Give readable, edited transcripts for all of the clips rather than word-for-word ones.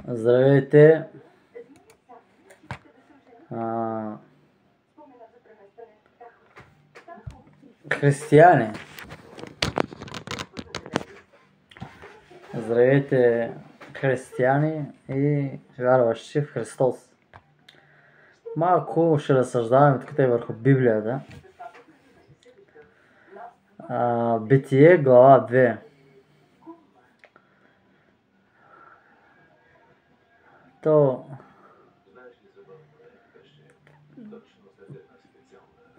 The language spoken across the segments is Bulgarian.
Здравейте, християни! Здравейте, християни и вярващи в Христос! Малко ще разсъждаваме тук върху Библията. Битие, глава 2.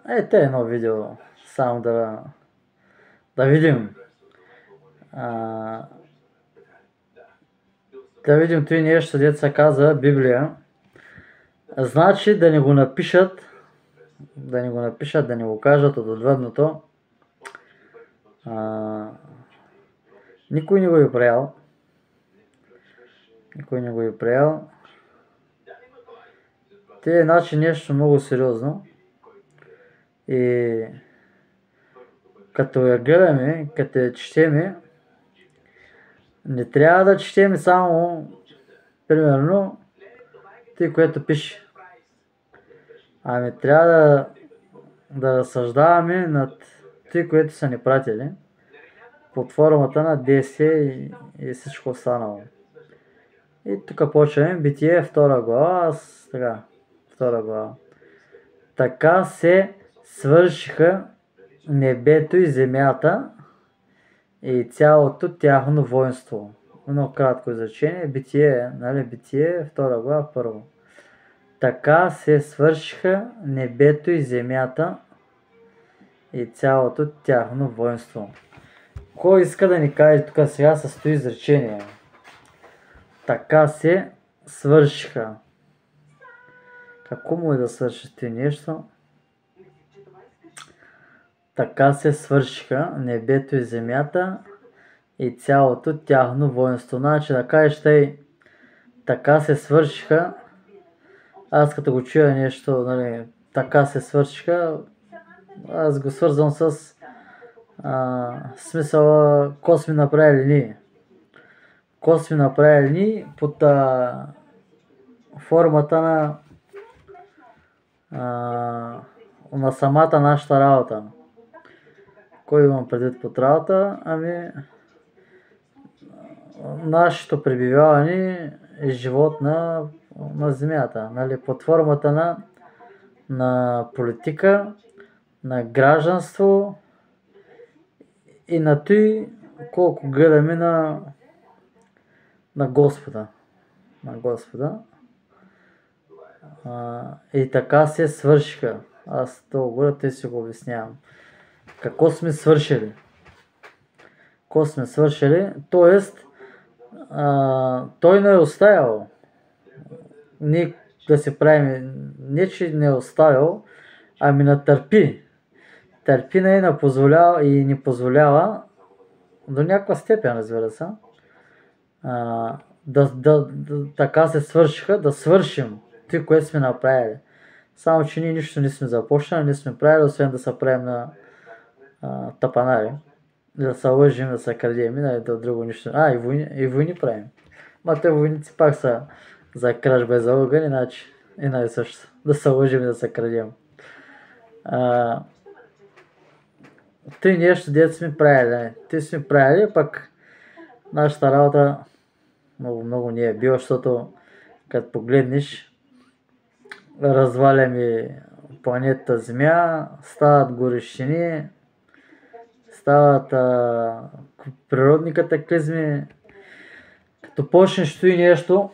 Ето едно видео, само да видим. Да видим той нещо, дето се каза Библия. Значи да ни го напишат, да ни го кажат от отвъдното. Никой не го е приел. Те значи нещо много сериозно. И като я гледаме, като я четеме, не трябва да четеме само, примерно, тъй което пише. Ами трябва да разсъждаваме над тъй, което са ни пратили, под формата на действие и всичко останало. И тук почваме Битие 2 глава, 2 глава. Така се свършиха небето и земята и цялото тяхно воинство. Едно кратко изречение, Битие, Битие 2 глава 1. Така се свършиха небето и земята и цялото тяхно воинство. Кой иска да ни каже тук сега с това изречение? Така се свършиха. Какво му е да свърши ти нещо? Така се свършиха небето и земята и цялото тяхно воинство. Значи да кажеш тъй, така се свършиха. Аз като го чуя нещо, така се свършиха, аз го свързвам с смисъла какво сме направили ние. Какво сме направили ние под формата на самата нашата работа. Кой имам предвид под работа? Ами нашето пребиваване и живот на земята. Под формата на политика, на гражданство и на той колко гледаме на Господа. И така се свършиха. Аз това горе те си го обяснявам. Какво сме свършили? Тоест, той не е оставил. Ние да се правим, не че не е оставил, ами натърпи. Търпи и ни позволява до някаква степен, разбира се, така се свършиха, да свършим това, което сме направили. Само, че ние нищо не сме започнали, не сме правили, освен да се правим на тапанари, да се лъжим, да се крадем, да друго нищо. И войни правим. Те войници пак са за кражба и за лъгане, иначе и също. Да се лъжим и да се крадем. Тъй нещо, дето сме правили. Те сме правили, пък нашата работа много не е била, защото като погледнеш, разваляме планетата Земя, стават горещини, стават природни катаклизми. Като почнеш стои нещо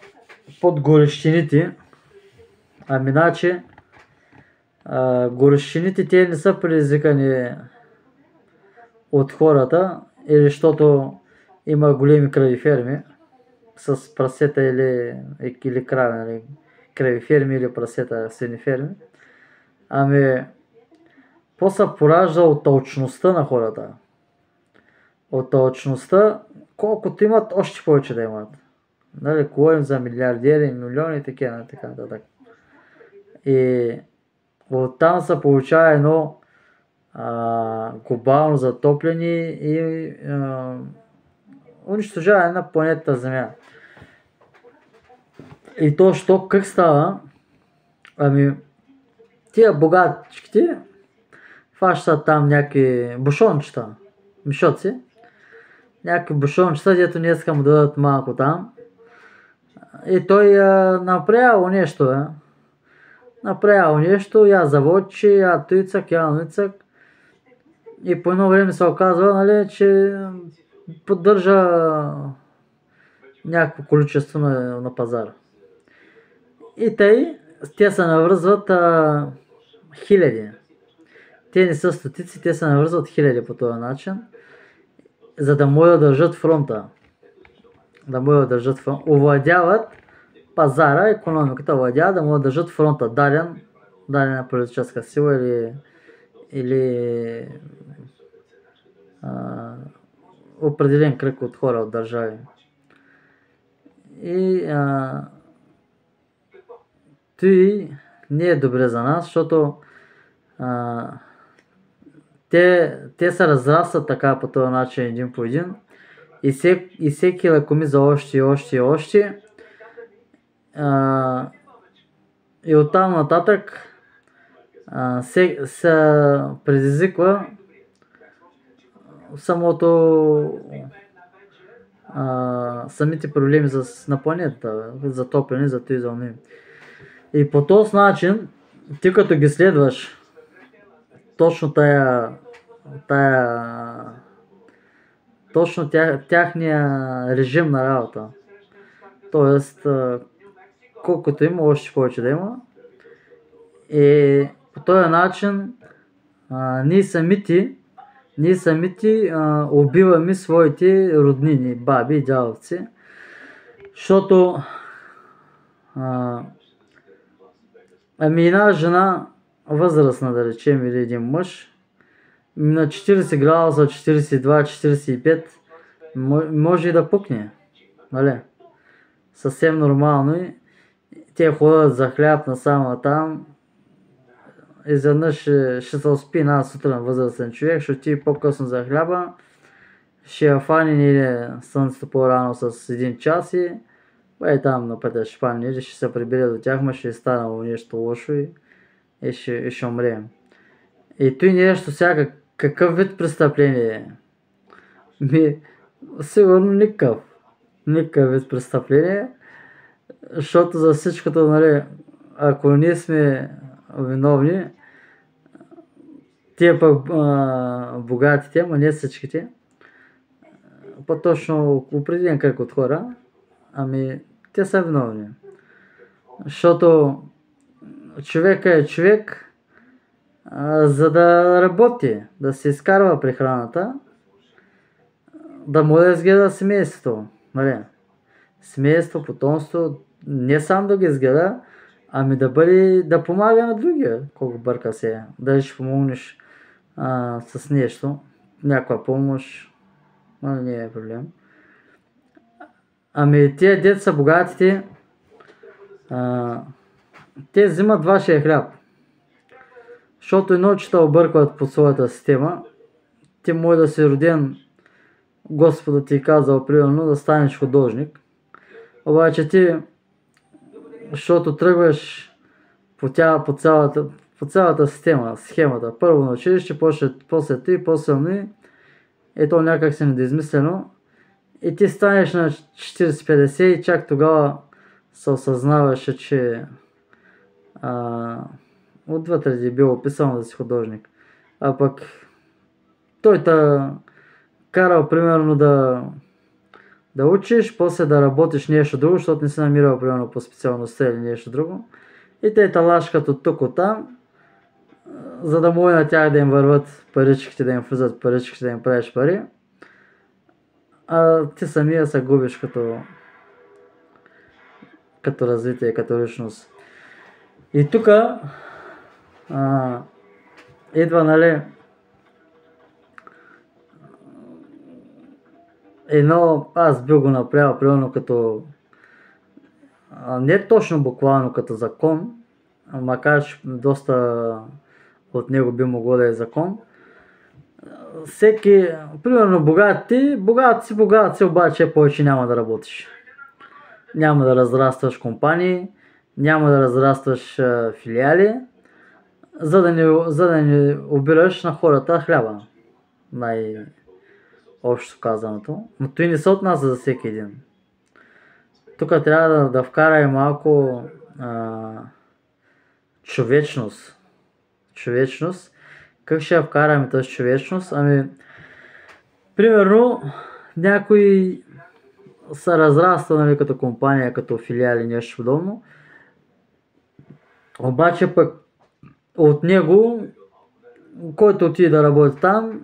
под горещините, иначе горещините те не са предизвикани от хората, или защото има големи крави ферми с прасета или крави, крави ферми или прасета, свини ферми. После поражда от алчността на хората. От алчността, колкото имат, още повече да имат. Говорим за милиардери, милиони и така нататък. И оттам се получава едно глобално затопляне и унищожаване на планетата Земя. И то, що как става? Ами, тия богатчиките фащат там някакви бушончета, мишоци, някакви бушончета, дето не искам да дадат малко там. И той направил нещо, направил нещо, я заводчи, я туйцак, я ницак. И по едно време се оказва, нали, че поддържа някакво количество на пазара. И те се навързват хиляди. Те не са стотици, те се навързват хиляди по този начин, за да могат да държат фронта. Овладяват пазара, икономиката, овладяват да могат да държат фронта, дадена политическа сила или определен кръг от хора, от държави. И той не е добре за нас, защото те се разрастват така по този начин един по един и всеки лакоми за още и още и още. И оттам нататък се предизвиква самите проблеми на планетата, затопляне, за този зони. И по този начин, ти като ги следваш точно тяхния режим на работа, т.е. колкото има, още повече да има, и по този начин ние самите убиваме своите роднини, баби и дядовци, защото една жена възрастна, да речем, или един мъж, на 40 градуса, 42, 45, може и да пукне, нали? Съвсем нормално и те ходят за хляб насама там. Изведнъж ще се успи една сутрин възрастен човек, ще отиде по-късно за хляба, ще я фане или слънцето по-рано с 1 час и там на пътя ще фане или ще се прибере до тях, ма ще е станало нещо лошо и ще умре. И той нещо сега какъв вид престъпление е? Сигурно никакъв вид престъпление, защото за всичкото, нали, ако ние сме виновни, тия пък богатите, ама не всичките, по-точно определен кръг от хора, те са виновни. Защото човека е човек, за да работи, да се изкарва прехраната, да може да изгледа семейството. Нали? Семейство, потомство, не сам да ги изгледа, да помага на другия, колко бърка се. Дали ще помогнеш с нещо, някаква помощ, не е проблем. Тия деца богатите, те взимат вашия хляб. Защото едно, че те объркват по своята система, ти може да си роден, Господа ти е казал примерно да станеш художник. Обаче ти, защото тръгваш по цялата система, схемата, първо на училище, после ти, после ми, и то някак си недоизмислено, и ти станеш на 40-50 и чак тогава се осъзнаваше, че отвътре ти е било описано да си художник. А пък той те карал примерно да учиш, после да работиш нещо друго, защото не си намирал примерно по специалността или нещо друго. И те лашкат от тук от там, за да може на тях да им върват паричките, да им влизат паричките, да им правиш пари. А ти самия се губиш като развитие, като личност. И тук идва, нали, аз бил го направил, примерно като не точно буквално като закон, макар че доста от него би могло да е закон. Примерно богат си, обаче повече няма да работиш. няма да разрастваш компании, няма да разрастваш филиали, за да не обираш на хората хляба. Най-общо казаното. Но той не се отнася за всеки един. Тук трябва да вкара и малко човечност. Човечност. Как ще я вкараме тази човечност? Примерно, някой се разраства, нали, като компания, като филиали, нещо подобно. Обаче пък от него, който отиде да работи там,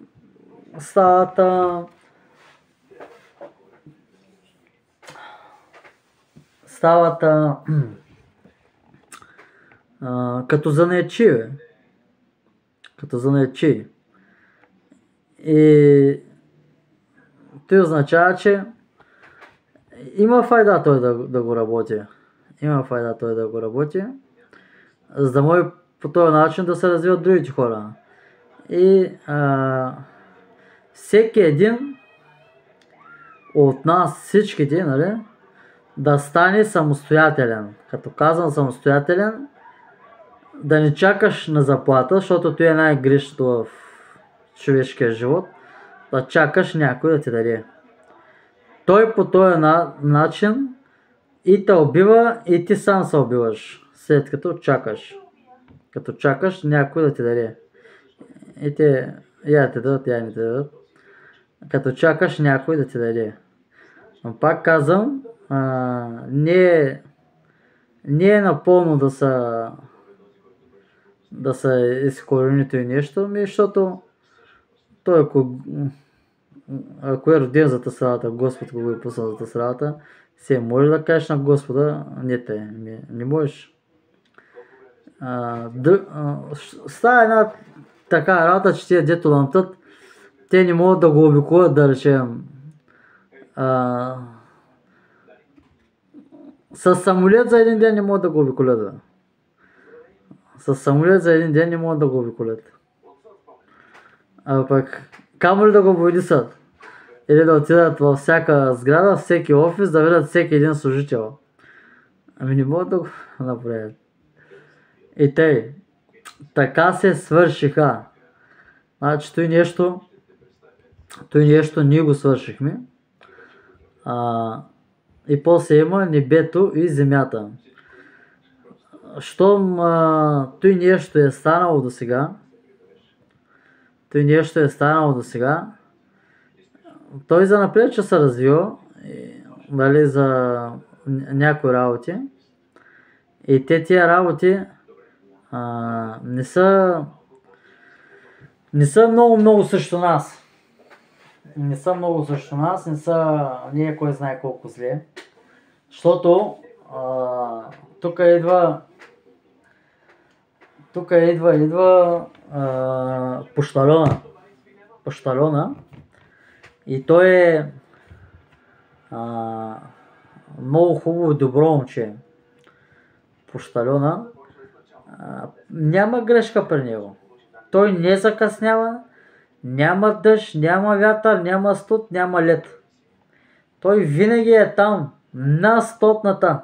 стават като занаятчии, бе. Като занаятчии. И той означава, че има файда той да го работи. Има файда той да го работи, за да може по този начин да се развиват другите хора. И всеки един от нас, всичките, нали, да стане самостоятелен. Като казвам самостоятелен, да не чакаш на заплата, защото това е най-грешното в човешкия живот, да чакаш някой да ти даде. Той по този начин и те убива, и ти сам се убиваш, след като чакаш. Като чакаш някой да ти даде. И те я те дадат, я не те дадат. Като чакаш някой да ти даде. Но пак казвам, не е напълно да се изкоренито и нещо, защото той ако е роден за тази средата, Господ го е пуснал за тази средата, се може да кажеш на Господа, не можеш. Става една така работа, че тия дето лъмтат, те не могат да го обиколят, да речем, с самолет за един ден не могат да го обиколят. С самолет за един ден не могат да го обиколят. Пък камо ли да го боядисат? Или да отидат във всяка сграда, всеки офис, да видят всеки един служител. Не могат да го направят. И тъй, така се свършиха. Значи той нещо ние го свършихме. И после има небето и земята. Щом той нещо е станало до сега, той занапред ще се развива, нали, за някои работи. И тия работи не са много срещу нас. Не е кой знае колко зле. Защото тук идва Пощалона. И той е много хубаво и добро момче. Пощалона. Няма грешка при него. Той не закъснява, няма дъжд, няма вятър, няма студ, няма лед. Той винаги е там, на стотната.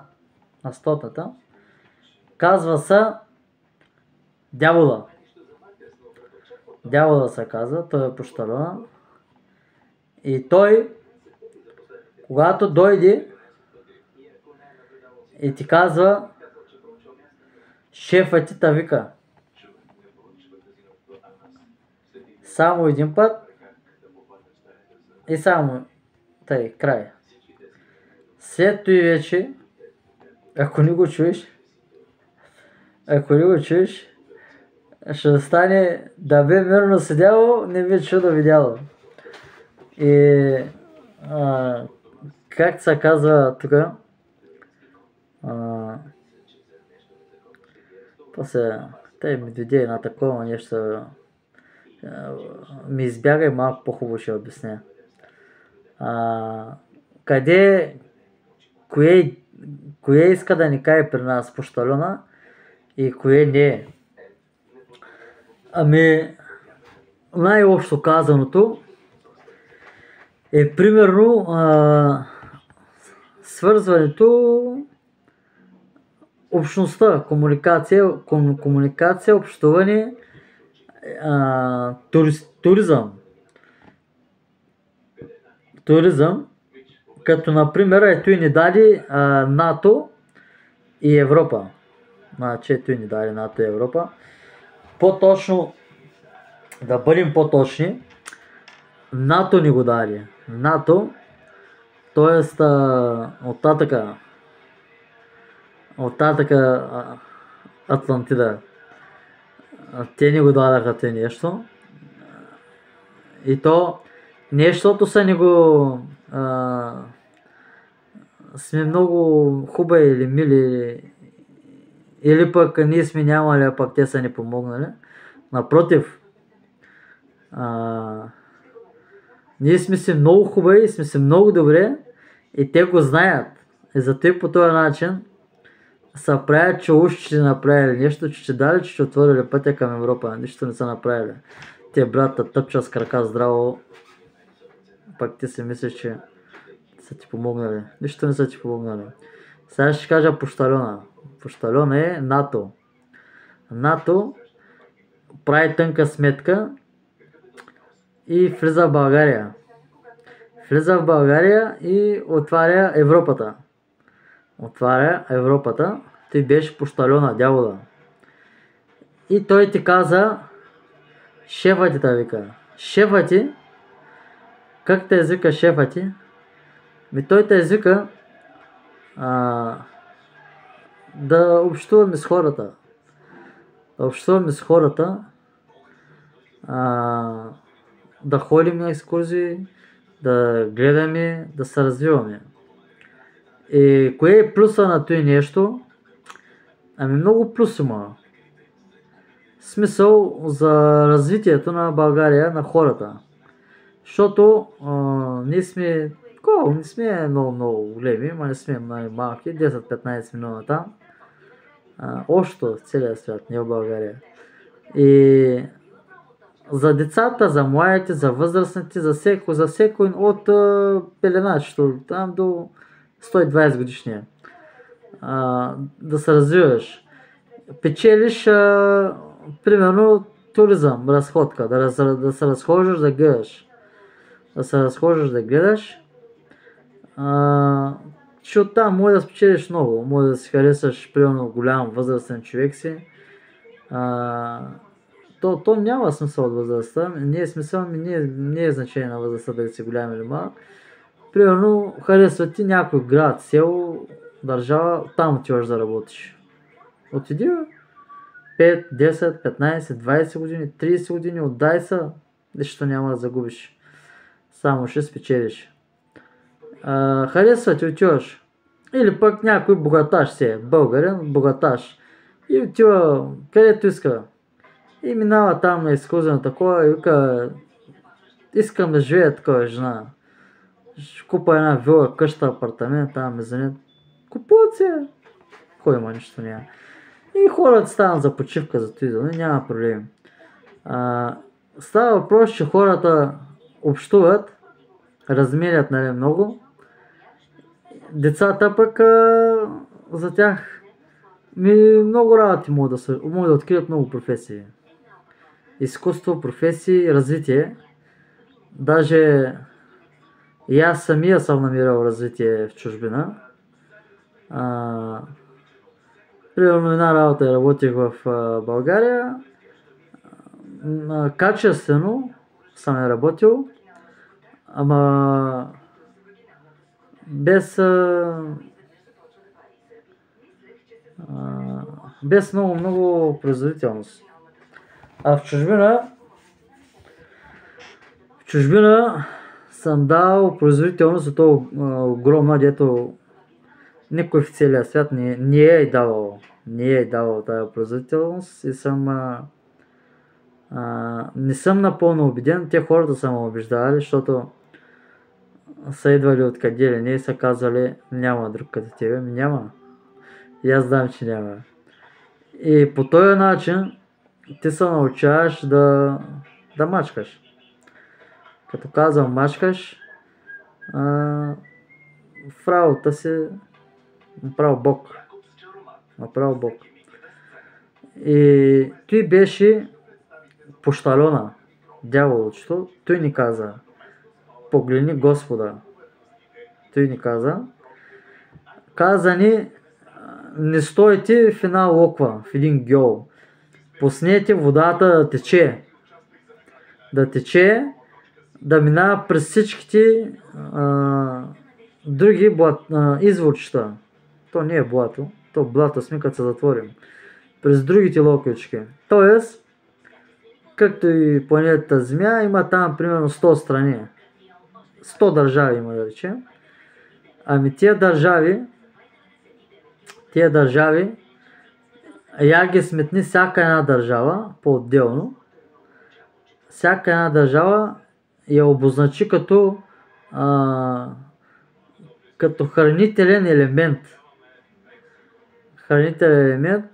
Казва се Дявола. Дявола се казва, той е Пощалона. И той, когато дойде и ти казва, шефът ти вика. Само един път и само тъй, край. След това вече, ако не го чуеш, ще стане да бе мирно седяло, не бе чудо видяло. И как се казва тук, после тъй ми дойде една такова нещо, ми избяга и малко по-хубаво ще обясня. Кое иска да ни кае при нас Пощалона и кое не е. Най-общо казаното е примерно свързването, общността, комуникация, общуване, туризъм. Туризъм, като например ето и ни даде НАТО и Европа. Значи ето и ни даде НАТО и Европа. По-точно, да бъдем по-точни, НАТО ни го даде. НАТО, т.е. оттатъка Атлантида. Те ни го дадаха те нещо. И то не защото са ни го сме много хубави или мили, или пък ние сме нямали, а пък те са ни помогнали. Напротив, ние сме си много хубави, сме си много добре и те го знаят. И зато по този начин са правят, че уж ще направили нещо, че ще дали, че ще отворили пътя към Европа. Нищо не са направили. Те брата тъпча с крака здраво, пък ти си мислиш, че са ти помогнали. Нищо не са ти помогнали. Сега ще кажа пощальона. Пощальона е НАТО. НАТО прави тънка сметка и влиза в България. Влиза в България и отваря Европата. Отваря Европата. Той беше пощальона, дявола. И той ти каза, шефът ти да вика. Шефът ти, как те извика шефът ти? Той те извика да общуваме с хората. Да общуваме с хората, да ходим на екскурзии, да гледаме, да се развиваме. И кое е плюса на това нещо? Ами много плюс има. Смисъл за развитието на България, на хората. Защото ние сме не сме много големи, но не сме малки, 10-15 милиона там. Общо в целия свят, не в България. И за децата, за младите, за възрастните, за всеки от пеленачето, там до 120 годишния. Да се развиваш. Печелиш, примерно, туризъм, разходка, да се разхождаш, да гледаш. Да се разхождаш, да гледаш. Че оттам може да спечелиш много, може да си харесаш примерно голям възрастен човек си. То няма смисъл от възрастта, не е смисъл, не е значение на възрастта дали си голям или малък. Примерно харесва ти някой град, село, държава, там отиваш да работиш. Отиди 5, 10, 15, 20 години, 30 години, отдай се, нищо няма да загубиш. Само ще спечелиш. Харесва ти, отиваш. Или пък някой богаташ си, българин, богаташ. И отива където иска. И минава там на екскурзия на такова и вика, искам да живея такова жена. Ще купа една вила, къща, апартамент, там мезонет. Купуват се. Кой има, нищо няма. И хората стават за почивка, за това, няма проблем. Става въпрос, че хората общуват, размерят много. Децата пък за тях много работи могат да открият много професии. Изкуство, професии, развитие. Даже и аз самия съм намирал развитие в чужбина. Примерно една работа работих в България. Качествено съм работил, ама без много производителност. А в чужбина съм дал производителност от това огромна, дето никой в целия свят не е давал. Не е давал тази производителност и не съм напълно убеден. Те хората са ме убеждавали, защото са идвали откъде ли не и са казали, няма друг като тебе. Няма. И аз знам, че няма. И по този начин ти се научаваш да мачкаш. Като казвам мачкаш, в работа си направо Бог. Направо Бог. И той беше пощалена, дяволчето. Той ни каза, погледни Господа. Той ни каза ни, не стойте в една локва, в един гьол. Пуснете водата да тече, да минава през всичките други изворчета. То не е блато, то блато сме като се затворим. През другите локвички. Тоест, както и планетата Земя, има там примерно 100 страни. 100 държави има, да речем. Ами тия държави, я ги сметни всяка една държава по-отделно. Всяка една държава я обозначи като хранителен елемент. Хранителен елемент,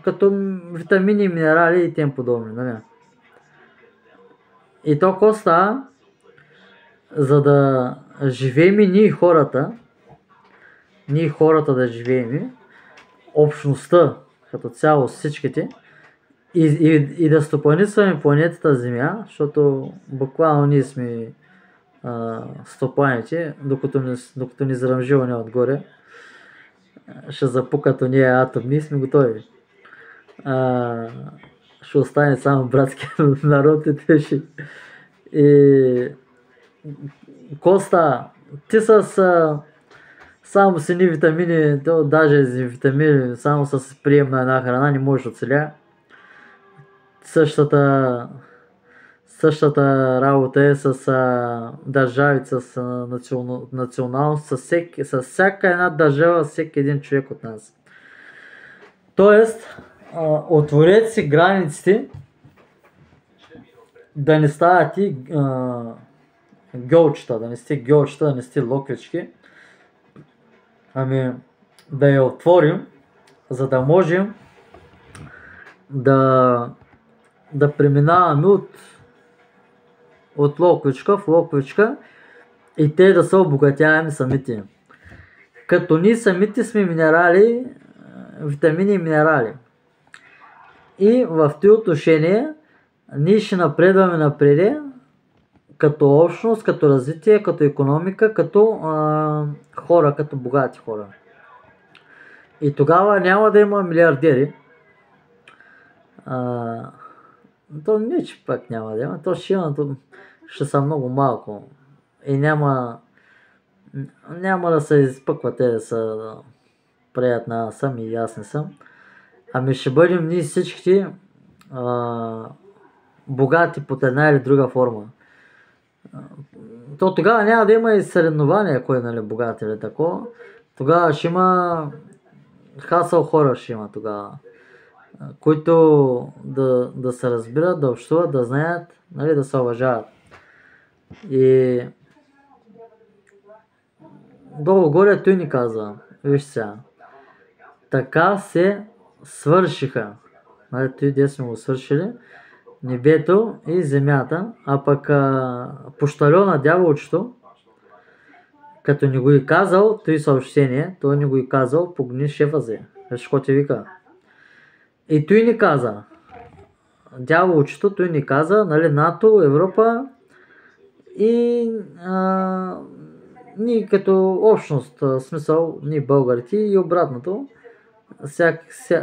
като витамини, минерали и тем подобни. Нали? И то коста, за да живеем ние хората да живеем, общността като цяло всичките, и да стопанисваме планетата Земя, защото буквално ние сме стопаните, докато ни зарамжило отгоре, ще запукат ония атомни, сме готови. Ще остане само братския народ и Коста, ти с само с едни витамини, даже с витамини, само с прием на една храна не можеш да оцеля. Същата работа е с държавите, с националност, с всяка една държава, всеки един човек от нас. Тоест, отворете си границите, да не стават и гьолчета, да не сте локвички, ами да я отворим, за да можем да преминаваме от локвичка в локвичка и те да се обогатяваме самите. Като ние самите сме минерали, витамини и минерали. И в това отношение ние ще напредваме напред като общност, като развитие, като икономика, като хора, като богати хора. И тогава няма да има милиардери. То не, че пак няма да има, то ще са много малко. И няма да се изпъкват те да са правят на сами и аз не съм. Ами ще бъдем ние всички богати под една или друга форма. То тогава няма да има и съревнования, кой е богат или такова. Тогава ще има хасъл хора, ще има тогава, които да се разбират, да общуват, да знаят, нали, да се уважават. И долу-горе той ни казва, виж сега, така се свършиха, нали, той де сме го свършили, небето и земята, а пък пощалена дяволчето, като ни го и казал, той съобщение, той ни го и казал, погни шефа си, какво ти вика. И той ни каза, дяволчето, той ни каза, нали, НАТО, Европа и ние като общност, смисъл, ние българите и обратното,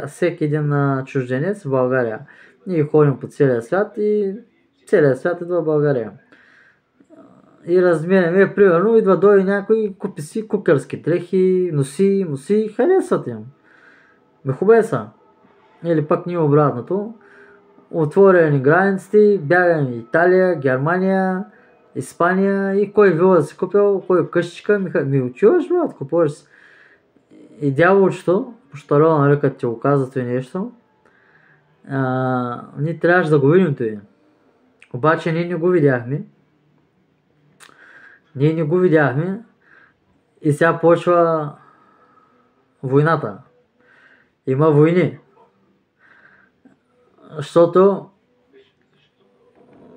всеки един чужденец в България. Ние ходим по целия свят и целия свят идва в България. И размеряме, примерно, идва дойде някой, купи си кукърски дрехи, носи, харесват им. Хубаво са. Или пък ние обратното. Отворени границите, бягаме Италия, Германия, Испания и кой вила си купил, кой къщичка, ми отиваш, брат, купуваш си. И дяволчето, пощалено, нали, като ти го казва това нещо, ние трябваше да го видим това. Обаче ние не го видяхме. И сега почва войната. Има войни. Защото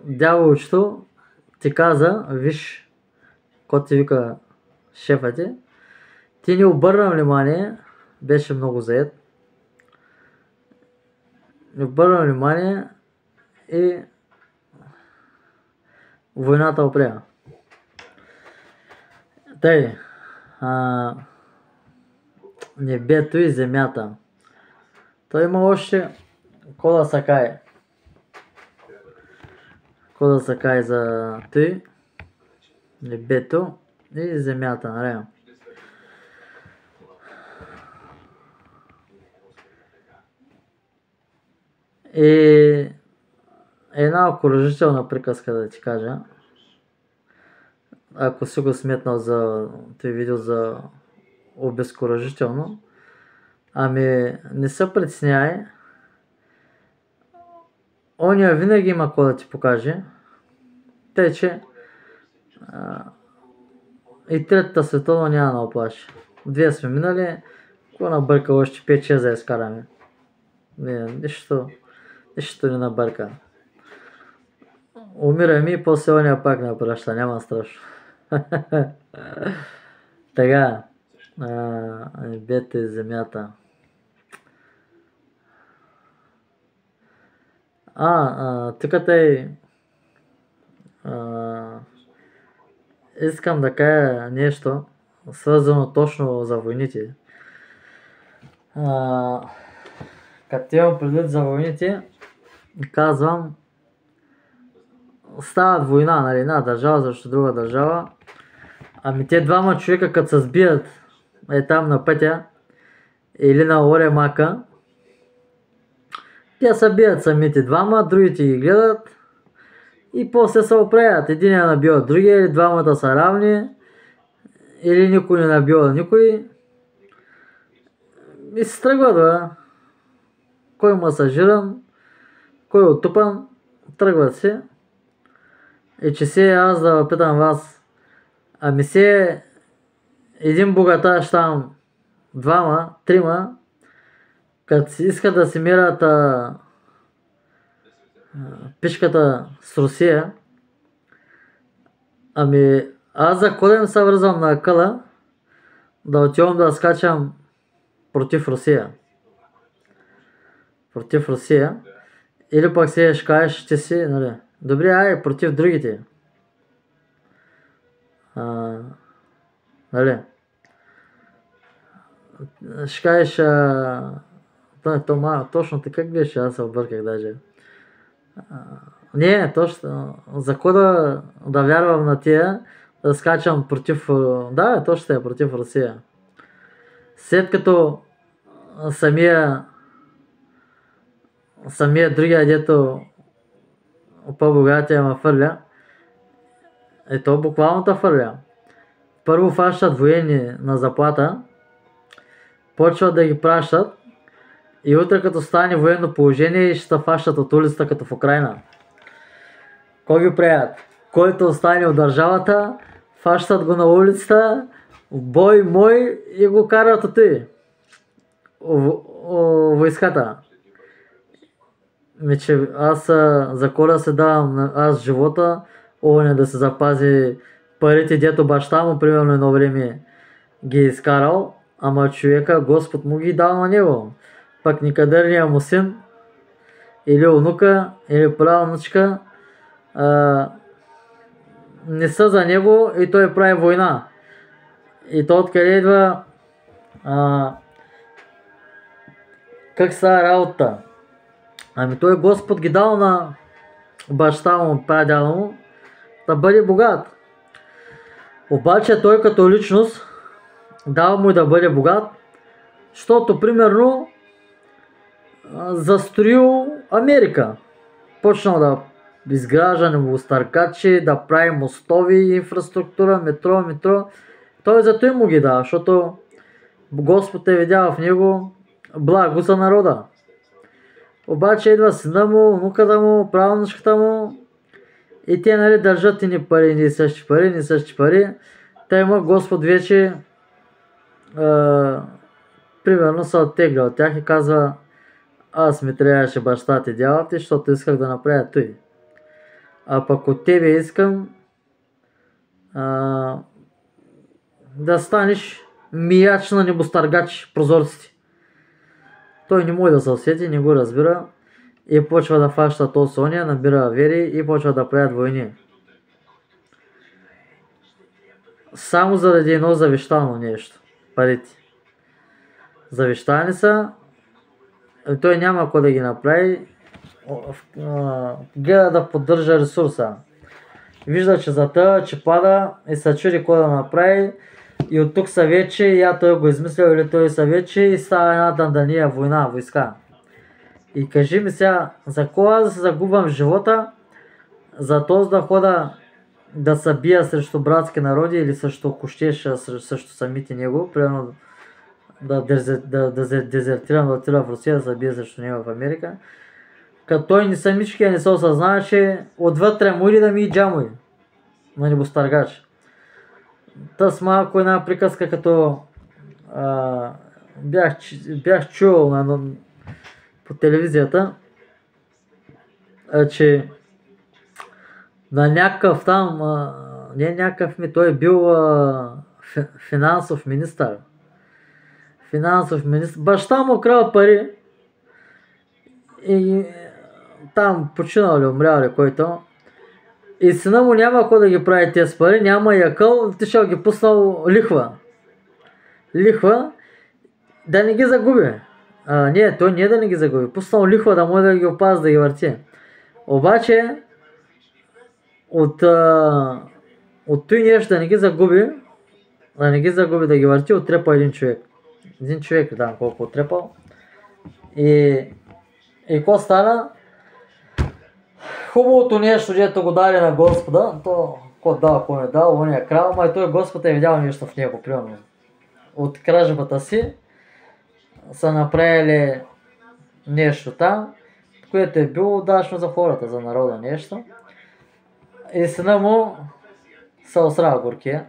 дяволчето ти каза, виж, кой ти вика шефът ти не обърна внимание, беше много зает, не обърна внимание и войната опря. Тъй, небето и земята. Той има още кода сакай. Кода сакай за той, небето и земята, нали? И една окуражителна приказка да ти кажа. Ако си го сметнал за това видео за обезкуражително, ами не се притеснявай. Оня винаги има какво да ти покаже. Тъй, че и Третата световна няма да оплаши. 2 сме минали, какво набърка още 5-6 да изкараме. Нищо не набърка. Умираме и после оня пак не праща, няма страшно. Така, небето и земята. Тук искам да кажа нещо, свързано точно за войните. Като имам предвид за войните, казвам, стават война, нали, една държава срещу друга държава. Ами те двама човека като се сбият там на пътя или на оре мака, те се бият самите двама, другите ги гледат и после се оправят. Единия набива другия, или двамата са равни, или никой не набива никой. И се тръгват, бе. Кой масажиран, кой оттупан, тръгват се. И че се аз да питам вас, ами се един богаташ там, двама, трима, като си искат да си мерят пишката с Русия, ами аз за кодем се връзвам на къла да отивам да скачам против Русия. Против Русия. Или пък се ще кажеш, че си, нали, добре, ай, против другите. Нали? Ще кажеш, точно така как беше, аз се обърках даже. Не, точно, за какво да вярвам на тия, да скачам против, да, точно е против Русия. След като самия другия, дето по-богатия ме фърля, то буквално те фърля. Първо фащат военни на заплата, почват да ги пращат и утре като стане военно положение ще се фащат от улицата като в Украйна. Кой ги правят? Който остане от държавата, фащат го на улицата, бой мой и го карат от той. Войската. Че аз за коля се давам аз живота, не да се запази парите, дето баща му примерно едно време ги изкарал, ама човека Господ му ги дал на него. Пък никъдърния му син или онука или правнучка не са за него и той прави война. И то откъде идва как става работа? Ами той Господ ги дал на баща му, прадядо му, да бъде богат. Обаче той като личност дал му да бъде богат, защото примерно застроил Америка. Почнал да изгражда небостъркачи, да прави мостови, инфраструктура, метро. Той зато и му ги дава, защото Господ е видял в него благо за народа. Обаче идва сина му, внуката му, правнучката му и те, нали, държат ни пари, ни същи пари. Та има Господ вече примерно се оттегля от тях и казва: аз ми трябваше баща ти дяла ти, защото исках да направя той. А пък от тебе искам да станеш мияч на небостъргач прозорците. Той не може да се усети, не го разбира и почва да фаща то Соня, набира вери и почва да правят войни. Само заради едно завещано нещо. Парите. Завещани са, той няма какво да ги направи, гледа да поддържа ресурса. Вижда, че затъва, че пада и се чуди какво да направи и от тук са вече, я той го измислил или той са вече и става една дандания война, войска. И кажи ми сега, за кога да се загубвам живота, за този да хода да се бия срещу братски народи или срещу кощеш, срещу самите него, примерно да дезертирам да отида в Русия да се бия срещу него в Америка, като той не самичкия не се осъзнава, че отвътре му или да ми и джамуи на небостъргач. Тъс малко една приказка, като бях чувал по телевизията, че на някакъв там, не някакъв той е бил финансов министър. Баща му крал пари и там починал ли, умрял ли който. И сина му няма какво да ги прави тези пари, няма якъл, ти ще ги пуснал лихва. Лихва да не ги загуби. Той не е да не ги загуби, пуснал лихва да може да ги опази, да ги върти. Обаче от той нещо да не ги загуби, да ги върти, оттрепа един човек. Един човек там колко оттрепал. И какво стана? Хубавото нещо, дето го дали на Господа, то какво дал, какво не дал, он е крал, май той Господ е видял нещо в него, примерно. От кражбата си са направили нещо там, което е било удачно за хората, за народа нещо. И сина му се осрал горкия.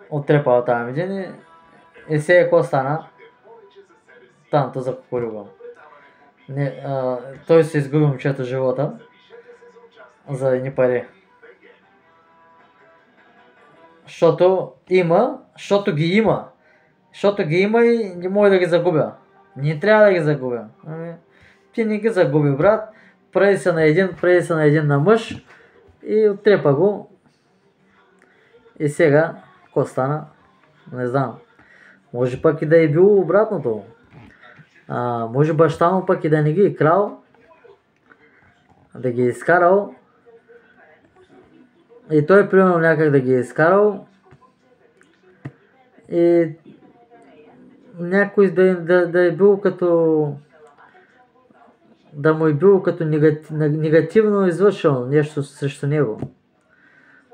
Оттрепал там един и сега какво стана? Танто за кукурюга. Той се изгуби момчето живота за едни пари. Защото ги има. Защото ги има и не може да ги загубя. Не трябва да ги загубя. Ти не ги загуби, брат. Прави се на един на мъж и оттрепа го. И сега, какво стана? Не знам. Може пък и да е било обратното. Може баща му пък и да не ги е крал, да ги е изкарал и той примерно някак да ги е изкарал и някой да е бил като да му е било като негативно извършено нещо срещу него.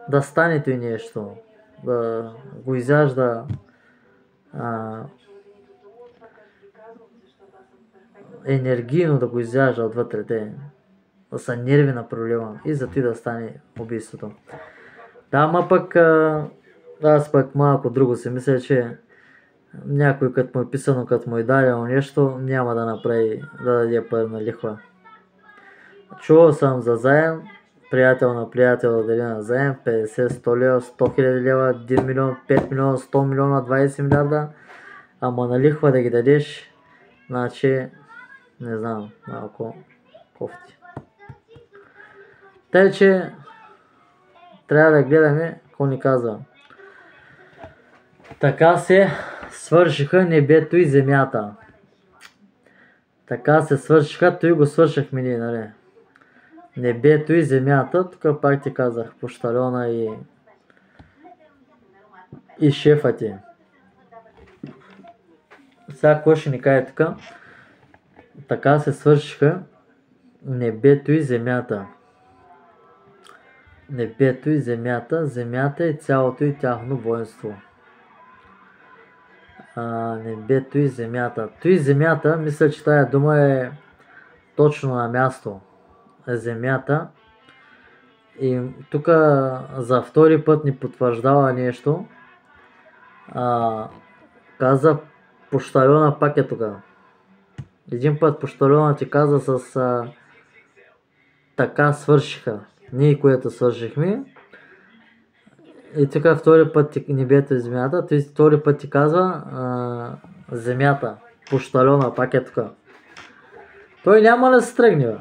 Да стане той нещо, да го изяжда енергийно да го изяжда отвътре те, да са нерви на проблема и зато и да стане убийството. Да, ама пък аз пък малко друго си мисля, че някой като му е писано, като му е дадено нещо, няма да направи, да даде пари на лихва. Чувал съм за заем, приятел на приятел да даде на заем, 50, 100 лева, 100 хиляди лева, 1 милион, 5 милиона, 100 милиона, 20 милиарда, ама на лихва да ги дадеш, значи не знам, малко кофти. Тъй, че трябва да гледаме какво ни казва. Така се свършиха небето и земята. Така се свършиха, той го свършихме ние, нали? Небето и земята, тук пак ти казах, пощальона и шефа ти. Сега какво ще ни каже тук? Така се свършиха небето и земята. Небето и земята, земята и цялото и тяхно воинство. Небето и земята. Той земята, мисля, че тая дума е точно на място. Земята. И тук за втори път ни потвърждава нещо. Каза пощальона пак е тук. Един път пощальона ти каза с така свършиха. Ние, което свършихме. И тук втори път небето и земята, той втори път ти казва земята, пощалена, пак е тук. Той няма да се тръгне, бе.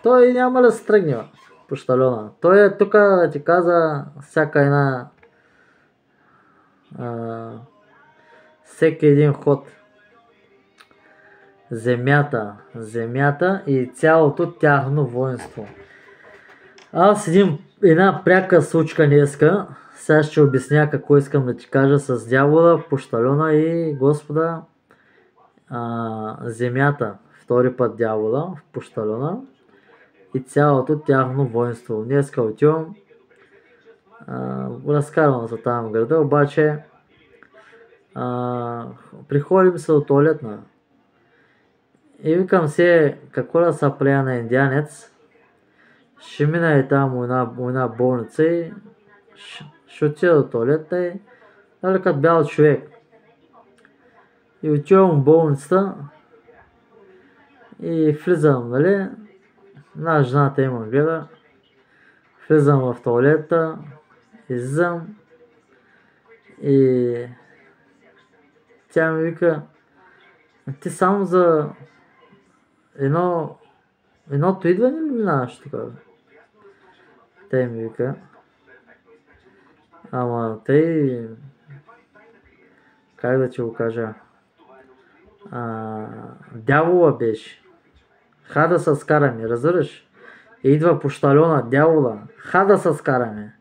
Той няма да се тръгне, бе. Пощалена. Той е тук да ти каза всяка една всеки един ход. Земята и цялото тяхно воинство. Аз една пряка случка днеска. Сега ще обясня какво искам да ти кажа с дявола, пощалена и Господа земята. Втори път дявола, пощалена и цялото тяхно воинство. Днеска отивам, разкарвам се там в града, обаче приходим се от туалетна. И викам се, какво да се правя на индианец, ще мина и там една болница и ще отида до туалетна и нали като бял човек. И отивам в болницата и влизам, нали, жената има гледа, влизам в туалета, излизам и тя ми вика, ти само за едното идване ли минаваш тук? Тя ми вика, ама тъй, как да ти го кажа, дявола беше. Хада се скараме, разбираш? Идва пощалена дявола, хада се скараме.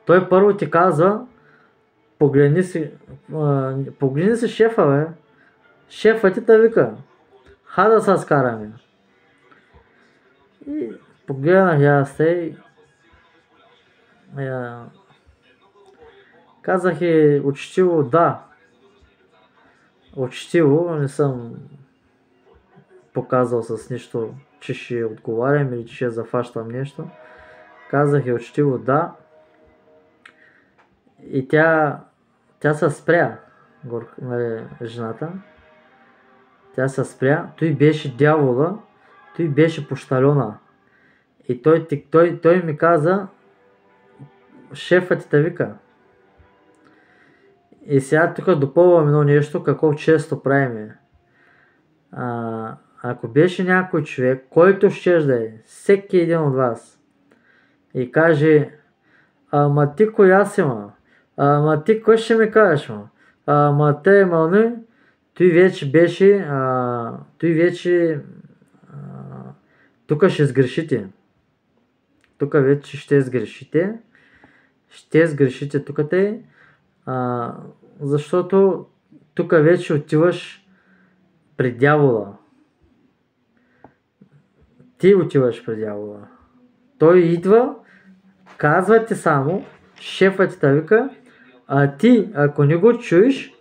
Той първо ти казва, погледни си шефа, бе. Шефът ти те вика, хада се скараме. И погледнах аз и казах и учтиво да. Учтиво, не съм показал с нищо, че ще отговарям или че ще зафащам нещо. Казах и учтиво да. И тя се спря, жената. Тя се спря. Той беше дявола, той беше пощалена. И той ми каза, шефът ти те вика. И сега тук допълвам едно нещо, какво често правим. Ако беше някой човек, който щеш да е, всеки един от вас, и каже, ама ти коя си, ма? Ама ти кой ще ми кажеш, ма? Ама те мълни, той вече беше, тук ще сгрешите. Тук вече ще сгрешите. Ще сгрешите тук те, защото тук вече отиваш при дявола. Ти отиваш при дявола. Той идва, казва ти само, шефът ти те вика, а ти, ако не го чуеш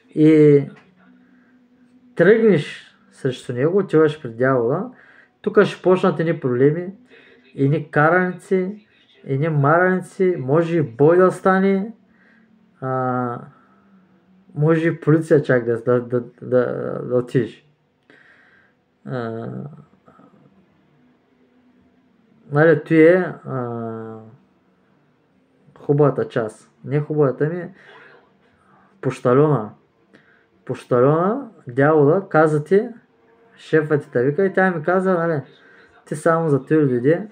и тръгнеш срещу него, отиваш при дявола, тук ще почнат едни проблеми, едни караници, едни мараници, може и бой да стане, може и полиция чак да отидеш. Нали, той е хубавата част. Не хубавата ми, пощалена. Пощалена, дявола, каза ти, шефът ти те вика и тя ми каза, нали, ти само за тези дойде.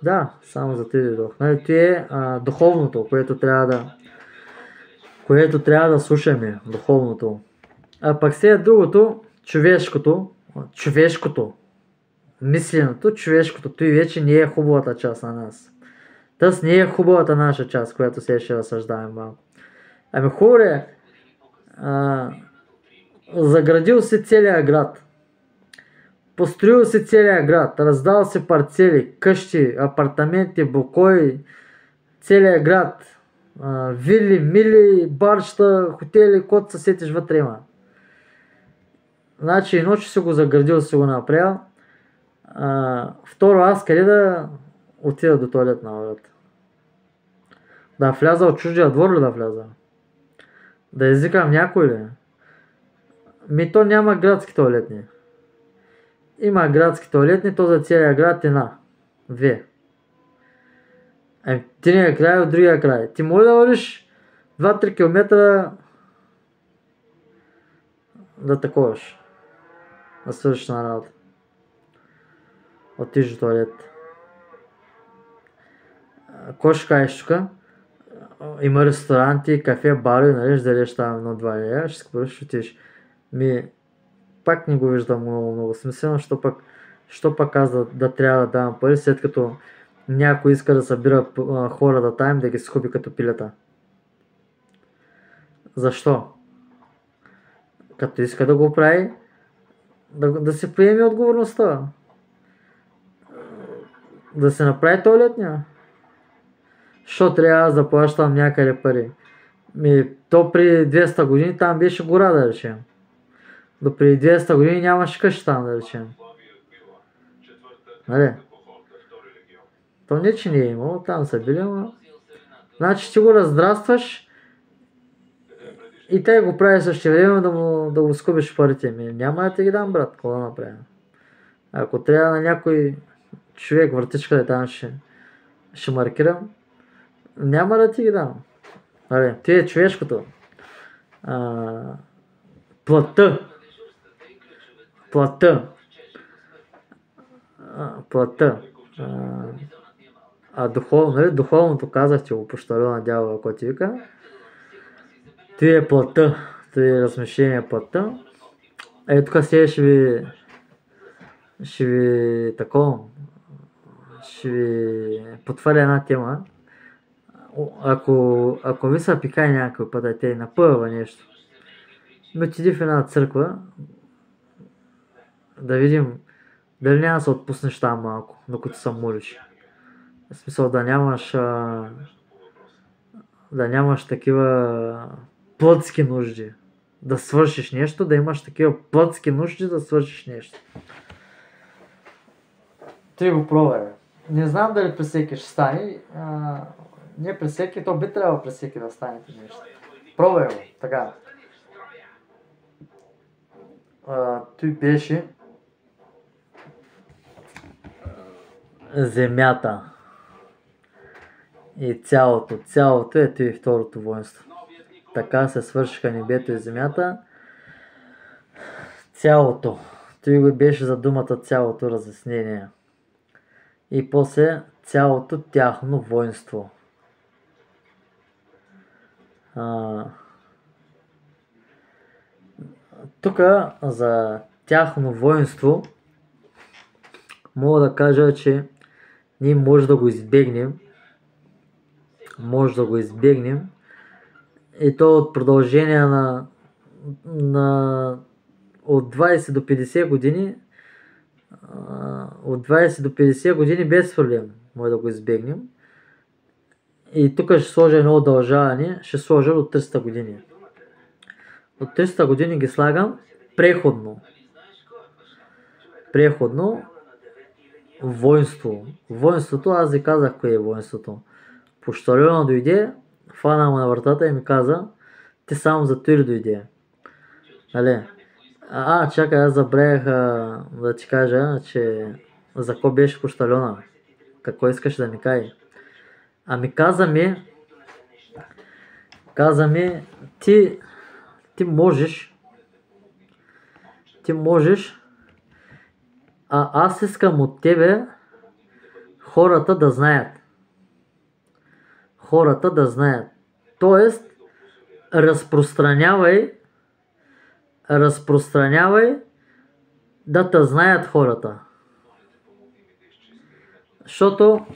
Да, само за тези дойдох. Нали, той е духовното, което трябва да слушаме, духовното. А пък сега другото, човешкото, мисленото, човешкото, той вече не е хубавата част на нас. Тъс не е хубавата наша част, която сега ще разсъждаваме малко. Ами хубаво е, заградил си целия град, построил си целия град, раздал си парцели, къщи, апартаменти, блокови, целия град, вили, мили, барчета, хотели, код се сетиш вътре има. Значи едно, че си го заградил, си го направил. Второ, аз къде да отида до туалетна, брат? Да вляза от чуждия двор ли да вляза? Да извикам някой ли? То няма градски туалетни. Има градски туалетни, то за целия град една, две. Тиния край от другия край. Ти може да вървиш 2-3 км да таковаш. Да свършиш на работа. Отиш до туалет. Кой ще кажеш тук? Има ресторанти, кафе, бари, нали, ще дадеш там 1-2 лея, ще скупиш, ще отидеш. Пак не го виждам много смислено, що пак аз да трябва да давам пари, след като някой иска да събира хората там да ги скуби като пилета. Защо? Като иска да го прави, да се приеме отговорността. Да се направи туалетния. Що трябва аз да плащам някъде пари? То при 200 години там беше гора, да речем. До преди 200 години нямаше къща там, да речем. Нали? То не, че не е имало, там са били, но... Значи ти го раздрастваш и те го прави също време да го скубиш парите. Няма да ти ги дам, брат, какво да направим. Ако трябва на някой човек въртичка да там ще маркирам, няма да ти ги дам. Нали? Това е човешкото. Плътта. Духовното казахте го пощарил на дявола, който ти вика. Това е плътта. Това е размишление плътта. Тук сега ще ви потвърля една тема. Ако ви са пикай някой път, те напъва нещо. Отиди в една църква, да видим дали няма да се отпуснеш там малко, докато се молиш. В смисъл да нямаш такива плътски нужди. Да свършиш нещо, да имаш такива плътски нужди да свършиш нещо. Ти го пробвай. Не знам дали при всеки ще стане. Не при всеки, то би трябвало при всеки да стане нещо. Пробвай го, така. Той беше земята и цялото е той второто воинство. Така се свършиха небето и земята. Цялото. Той го беше за думата цялото разяснение. И после цялото тяхно воинство. Тук за тяхно воинство мога да кажа, че ние може да го избегнем. И то от продължение от 20 до 50 години. От 20 до 50 години без проблем може да го избегнем. И тук ще сложа едно удължаване, ще сложа до 300 години. От 300 години ги слагам преходно. Воинство. Воинството, аз ви казах кое е воинството. Пощарена дойде, фана му на вратата и ми каза, ти само за тири дойде. Нали? Чакай, аз забравях да ти кажа, че за кой беше пощарена. Какво искаш да ми кажи? Каза ми, ти можеш, аз искам от тебе хората да знаят. Тоест, разпространявай да те знаят хората. Защото,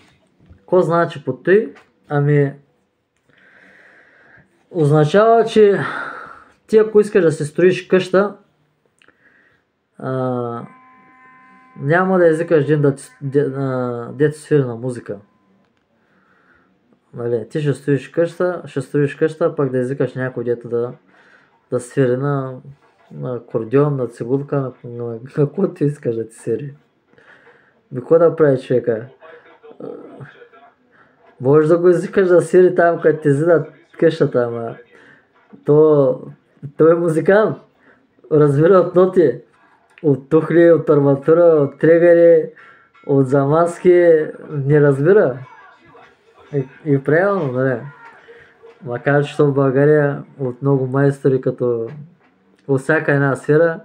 какво значи по той? Означава, че ти ако искаш да се строиш къща, няма да извикаш един дето свири на музика. Нали, ти ще строиш къща, пак да извикаш някой дето да свири на акордеон, на цигулка, на какво ти искаш да ти свири. Какво да прави човека? Можеш да го извикаш да свири там, където ти зидат къщата, ама той е музикант. Разбира от ноти. От тухли, от арматура, от трегари, от замазки. Не разбира. И правилно, нали? Макар че в България от много майстори, като във всяка една сфера,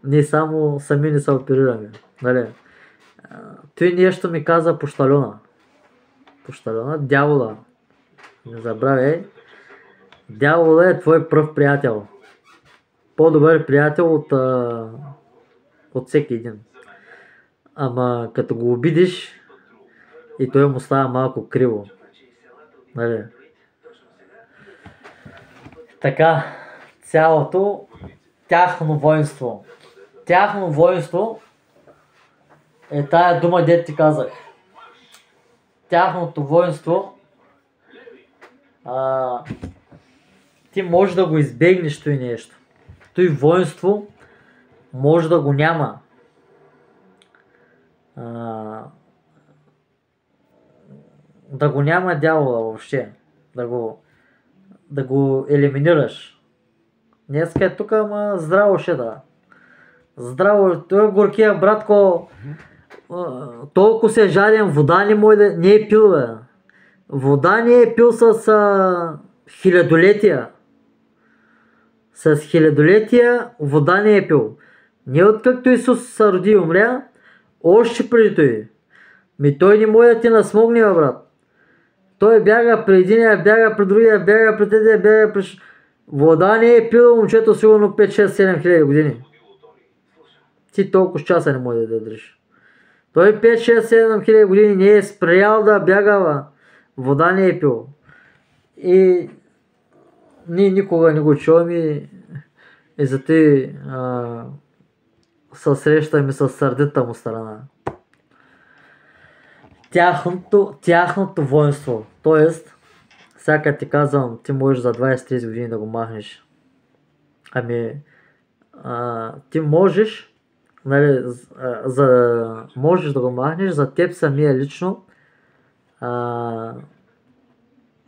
ние само сами не се оперираме. Нали? Той нещо ми каза пощалена. Пощалена, дявола. Не забравяй. Дявола е твой пръв приятел. По-добър приятел от всеки един. Ама като го обидиш, и той му става малко криво. Нали? Така, цялото тяхно воинство. Тяхно воинство е тая дума, дет ти казах. Тяхното воинство, ти можеш да го избегнеш той нещо. Той воинство може да го няма. Да го няма дявола въобще. Да го елиминираш. Днеска е тук, ама здраво ще да. Здраво, той е горкия братко, толкова се жаден, вода не е пил, бе. Вода не е пил с хилядолетия. С хилядолетия вода не е пил. Не откакто Исус се роди и умря, още преди той. Той не може да ти насмогне, бе, брат. Той бяга при единия, бяга при другия, бяга при третия, бяга при... Вода не е пил момчето сигурно 5-6-7 хиляди години. Ти толкова часа не може да държиш. Той 5-6-7 хиляди години не е спрял да бяга, вода не е пил. И ние никога не го чуваме и зато се срещаме с сърдита му страна. Тяхното воинство. Тоест, сега ти казвам, ти можеш за 20-30 години да го махнеш. Ти можеш, нали, можеш да го махнеш, за теб самия лично,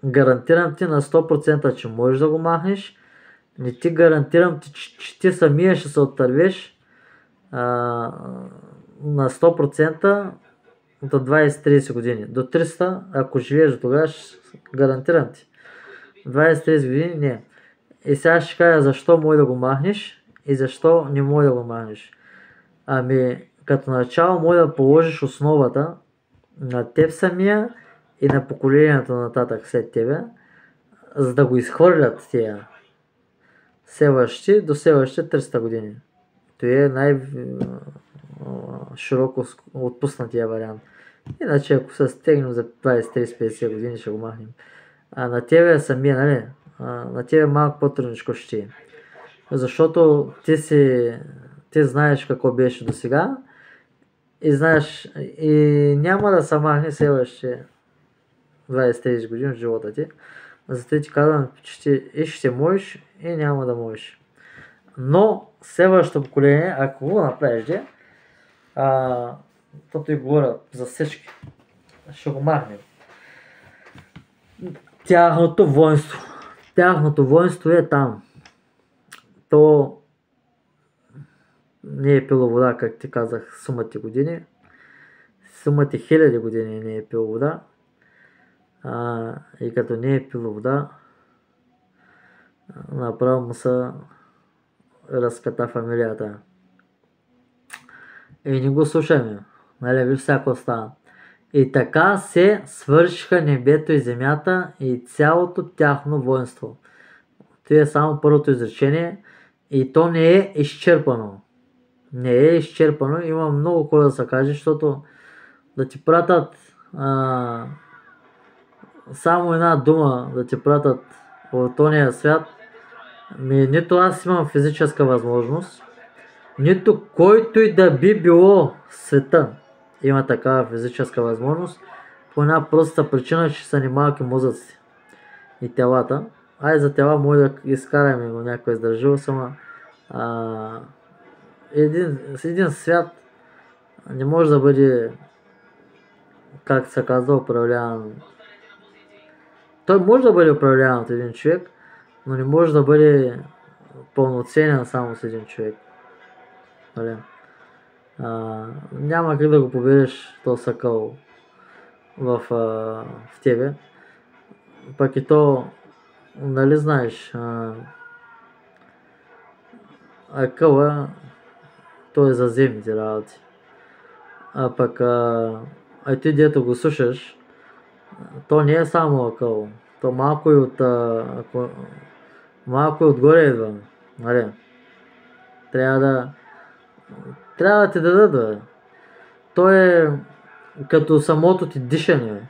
гарантирам ти на 100%, че можеш да го махнеш. Не ти гарантирам, че ти самия ще се оттървеш на 100% до 20-30 години. До 300, ако живееш до тогава, гарантирам ти. 20-30 години не. И сега ще кажа защо може да го махнеш и защо не може да го махнеш. Като начало може да положиш основата на теб самия и на поколението нататък след тебе, за да го изхвърлят тия следващи до следващите 300 години. Това е най-широко отпуснатия вариант. Иначе ако се стегнем за 20-30-50 години, ще го махнем. На тебе самия, нали? На тебе малко по-трудничко ще е. Защото ти знаеш какво беше до сега и знаеш и няма да се махне следващите 20-30 години в живота ти. Затова ти казвам, че и ще можеш и няма да можеш. Но следващото поколение, ако го направиш, тото и говоря за всички, ще го махнем. Тяхното воинство е там. То не е пило вода, как ти казах, сумати години. Сумати хиляди години не е пило вода. И като не е пило вода, направо му се разката фамилията. И не го слушаме. Нали, виж всяко става. И така се свършиха небето и земята и цялото тяхно воинство. Това е само първото изречение и то не е изчерпано. Не е изчерпано, има много хора да се каже, защото да ти пратят само една дума да ти пратят от тония свят, нито аз имам физическа възможност, нито който и да би било света има такава физическа възможност, по една проста причина, че са ни малки мозъци и телата. За тела може да изкараме някой издържал, само един свят не може да бъде, как се казва, управляван. Той може да бъде управляван от един човек, но не може да бъде пълноценен само с един човек. Няма как да го победиш този съкъл в тебе. Пък и то, нали знаеш, акъла, то е за земните работи. А пък ти дето го слушаш, то не е само акъл. То малко и отгоре идва. Нали? Трябва да ти дадат, бе. То е като самото ти дишане.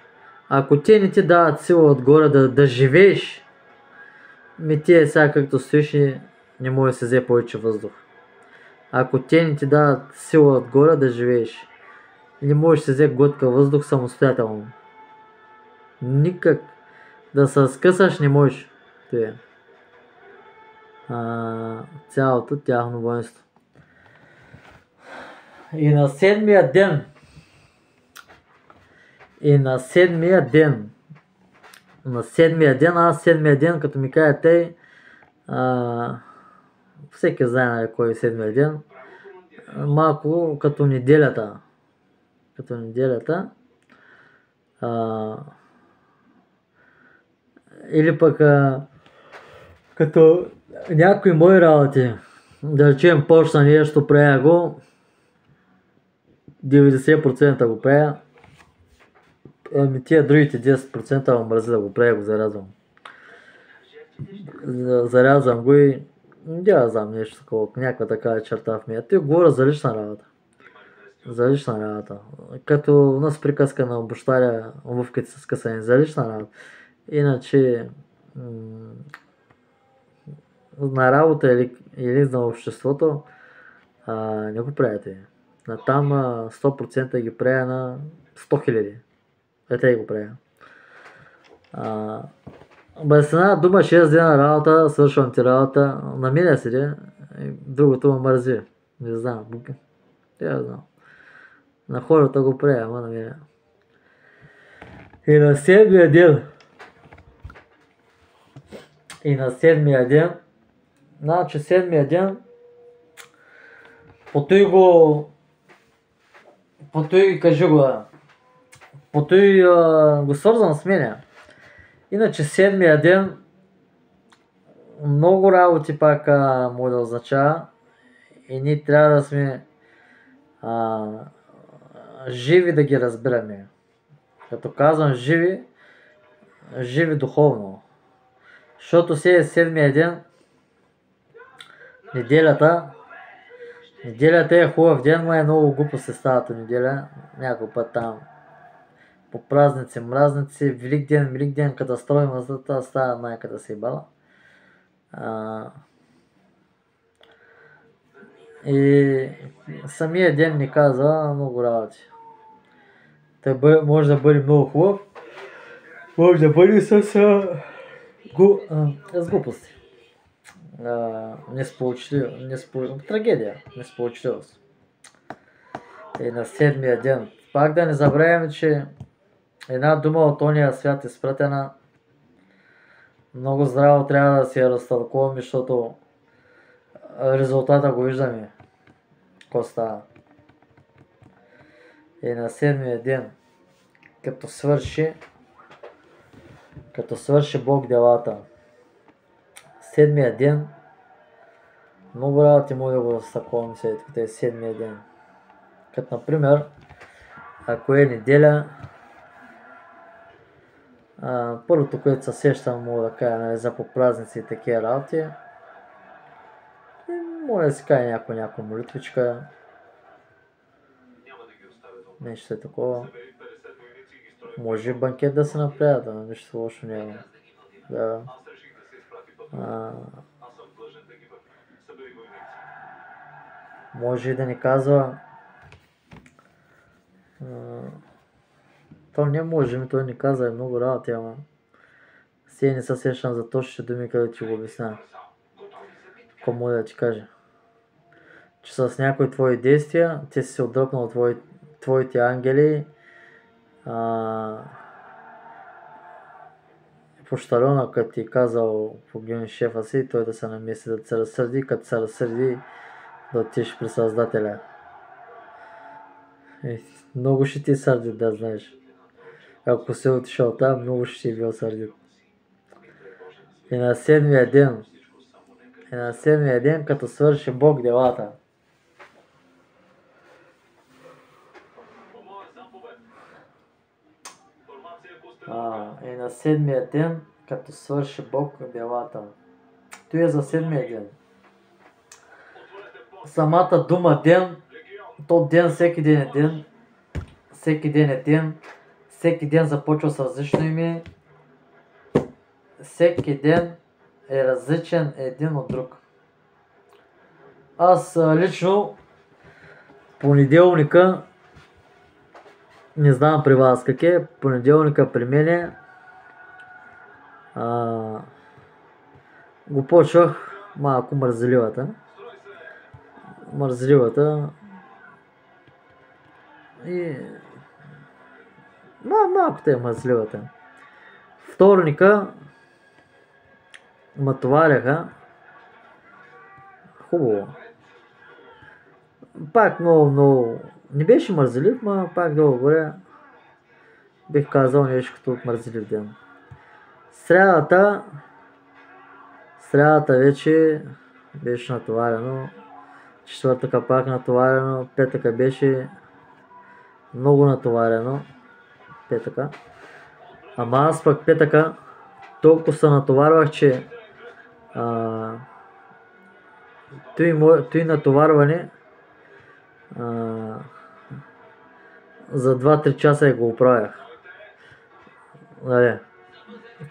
Ако те не ти дават сила отгоре да живееш, ти е сега както стоиш и не може да се взе повече въздух. Ако те не ти дават сила отгоре да живееш, не можеш да се взе глътка въздух самостоятелно. Никак. Да се скъсаш не можеш. Цялото тяхно воинство. И на седмия ден, като ми кажа тъй, всеки знае, нали, кой е седмия ден, малко като неделята. Или пък като някои мои работи, да речем почна нещо, правя го, 90% го правя, тия другите 10% ме мрази да го правя, го зарязвам. Зарязвам го и да знам нещо такова, някаква такава черта в мен. Ти говоря за лична работа. Като нас приказка на бащаря, обувките са скъсани, за лична работа. Иначе на работа или на обществото не го правите. Там 100% ги правя на 100 000. Те го правя. С една дума 6 дена работа, свършвам ти работа, намиря си, другото ме мързи. Не знам. На хората го правя, ама намиря. И на седмия ден, значи седмия ден, потуй кажи го свързвам с мене. Иначе седмия ден много работи пак може да означава и ние трябва да сме живи да ги разбираме. Като казвам живи духовно. Защото седмия ден, неделята е хубав ден, но е много глупости стават от неделя. Някой път там по мразници, Великден, катастрофи, мазата става майката си бала. И самия ден ни казва много работи. Може да бъде много хубав, може да бъде с глупости. Трагедия, несполучливост. И на седмия ден. Пак да не забравяме, че една дума от ония свят е изпратена. Много здраво трябва да си я разтълкуваме, защото резултата го виждаме. Какво става. И на седмия ден, като свърши Бог делата. Седмия ден, много работи може да го разтълкуваме след седмия ден. Като например, ако е неделя, първото, което се сещам, мога да кажа, за по празници и такива работи, може да си кажа някоя молитвичка, нещо е такова. Може банкет да се направят, нищо лошо няма. Да. Може и да ни казва, то не може, той ни каза много работи, ама сега не се сещам за точните думи, където ти го обясня. Какво може да ти кажа? Че с някои твои действия, ти си се отдръпнал от твоите ангели, пощалена, като ти казал погибни шефа си, той да се намеси да се разсърди, като се разсърди да отиш при Създателя. Много ще ти сърдит, да знаеш. Ако си отишъл там, много ще ти бил сърдит. И на седмия ден, като свърши Бог делата. И на седмия ден, като свърши Бог делата. Той е за седмия ден. Самата дума ден, то ден, всеки ден е ден. Всеки ден е ден. Всеки ден започва с различно име. Всеки ден е различен един от друг. Аз лично понеделника, не знам при вас как е, понеделника при мене го почвах малко мързеливата. И малко те е мързеливата. Вторника ме товаряха хубаво. Пак много не беше мързелив, но пак долу-горе бих казал нещо като мързелив ден. Срядата вече беше натоварено. Четвъртъка пак натоварено. Петъка беше много натоварено. Ама аз пък петъка толкова се натоварвах, че той натоварване за 2-3 часа го оправях.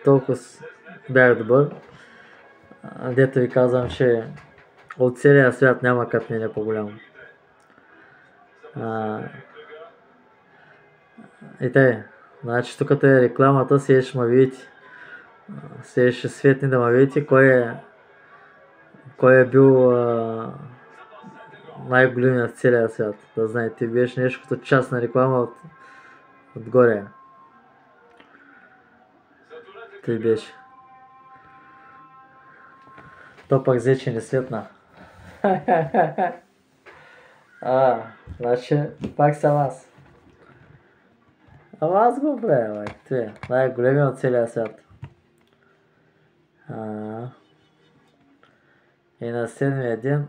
Толкова бях добър. Дето ви казвам, че от целия свят няма как ми е по-голямо. И тъй, значи тук е рекламата, сега ще ме видите. Сега ще светни да ме видите кой е бил най-големият в целия свят. Да знаете, беше нещо като частна реклама отгоре. Той беше. То пък взе, че не светна. Значи пак съм аз. Ама аз го правя, той е най-големият от целия свят. И на седмия ден,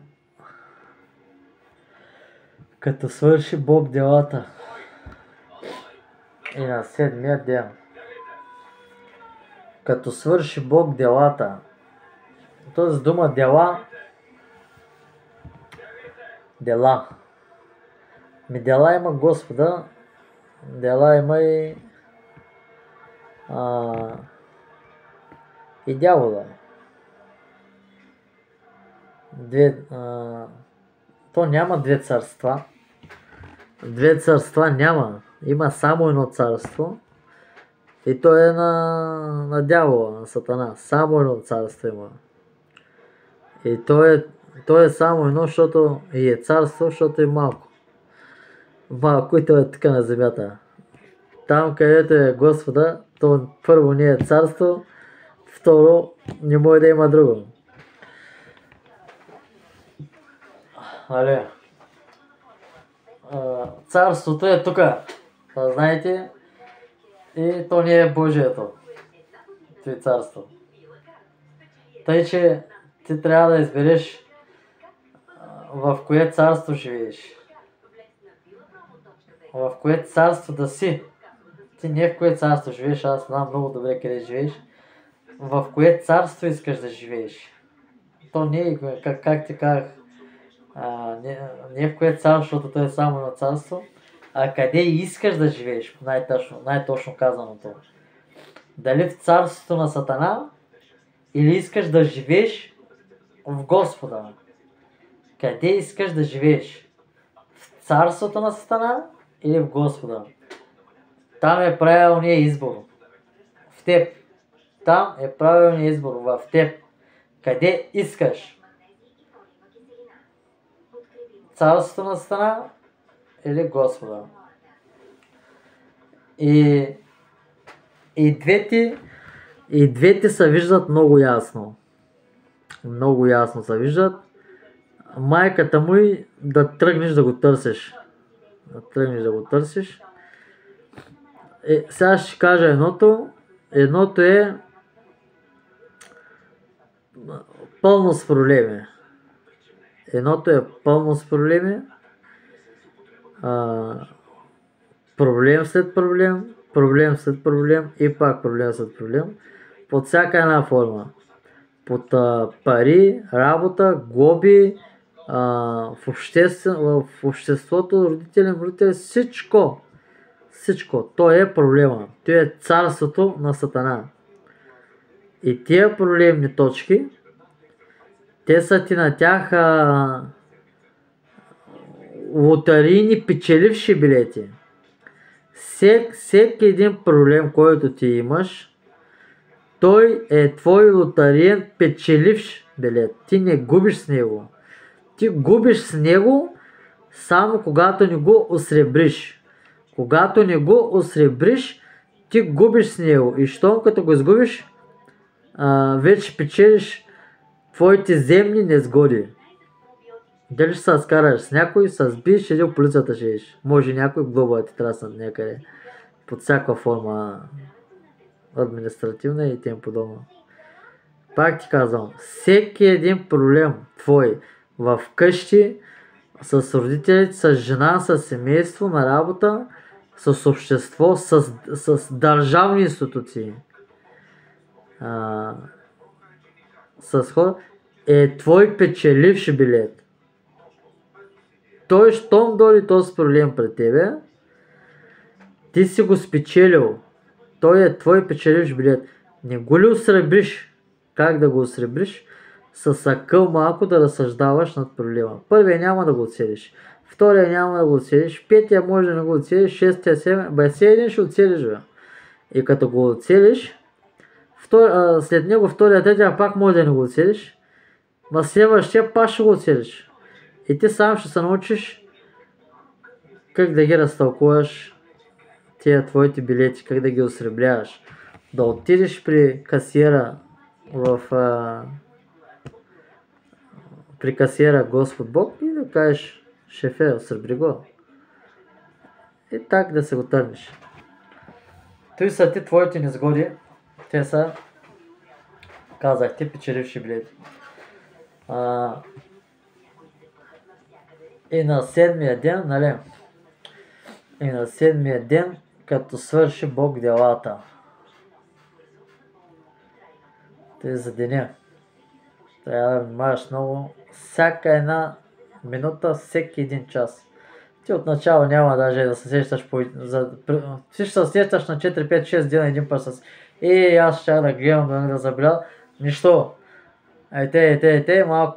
като свърши Бог делата. И на седмия ден, като свърши Бог делата. Този дума дела. Дела има Господа. Дела има и дявола. То няма две царства. Две царства няма. Има само едно царство. И то е на дявола, на Сатана. Само едно царство има. И то е само едно, защото и е царство, защото е малко. Малко и то е така на земята. Там, където е Господа, то първо не е царство, второ не може да има друго. Царството е тук, знаете, и то не е Божието. Това е царство. Тъй, че ти трябва да избереш в кое царство живееш. В кое царство да си. Ти не в кое царство живееш, аз знам много добре къде живееш. В кое царство искаш да живееш. То не е, как ти казах, не в кое царство, защото то е само на царство, а къде искаш да живееш, най-точно казаното. Дали в царството на Сатана, или искаш да живееш в Господа. Къде искаш да живееш? В царството на Сатана или в Господа? Там е правилният избор. В теб. Там е правилният избор. В теб. Къде искаш? Царството на Сатана или Господа? И двете се виждат много ясно. Много ясно се виждат. Майката му и да тръгнеш да го търсиш. Сега ще кажа едното. Едното е пълно с проблеми. Едното е пълно с проблеми, проблем след проблем, проблем след проблем и пак проблем след проблем. Под всяка една форма. Под пари, работа, глоби, в обществото, родители, всичко. Всичко. Той е проблема. Той е царството на Сатана. И тия проблемни точки, те са ти на тях лотарийни печеливши билети. Всеки един проблем, който ти имаш, той е твой лотариен печеливш билет. Ти не губиш с него. Ти губиш с него само когато не го осребриш. Когато не го осребриш, ти губиш с него. И щом като го изгубиш, вече печелиш твоите земни незгоди. Дали ще се скараш с някой, с биш или в полицията ще еш. Може някой глоба да ти траснат някъде. Под всяка форма административна и тем подобно. Пак ти казвам, всеки един проблем твой в къщи, с родителите, с жена, с семейство, на работа, с общество, с държавни институции, с хора, е твой печеливш билет. Той, щом дойде този проблем пред тебе, ти си го спечелил. Той е твой печеливш билет. Не го ли осребриш? Как да го осребриш? С акъл малко да разсъждаваш над проблема. Първия няма да го оцелиш. Втория няма да го оцелиш. Петия може да не го оцелиш. Шестия, седмия. Един ще оцелиш, бе. И като го оцелиш, след него втория, третия пак може да не го оцелиш. На следващия пак ще го оцелиш. И ти сам ще се научиш как да ги разтълкуваш тия твоите билети, как да ги осребряваш. Да отидеш при касиера при касиера Господ Бог и да кажеш: шефе, осребри го. И так да се го търнеш. Той са ти твоите незгоди. Те са, казах ти, печеливши билети. И на седмия ден, нали? И на седмия ден, като свърши Бог делата. Те за деня. Трябва да внимаваш много. Всяка една минута, всеки един час. Ти отначало няма даже да се сещаш ти ще се сещаш на 4, 5, 6 дена един път с аз ще да гледам да забеля. Нищо.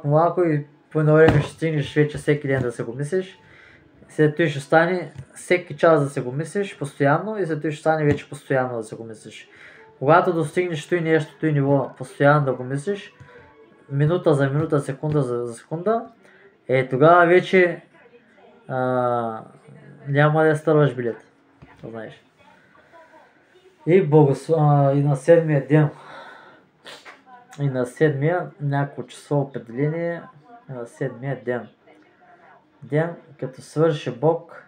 Малко и по едно време ще стигнеш вече всеки ден да се го мислиш. След това ще стане всеки час да се го мислиш постоянно и след това ще стане вече постоянно да се го мислиш. Когато достигнеш той нещо, той ниво постоянно да го мислиш, минута за минута, секунда за секунда, тогава вече няма да стърваш билет. Това знаеш. И на седмия ден, и на седмия някакво число определение, на седмия ден, като свърши Бог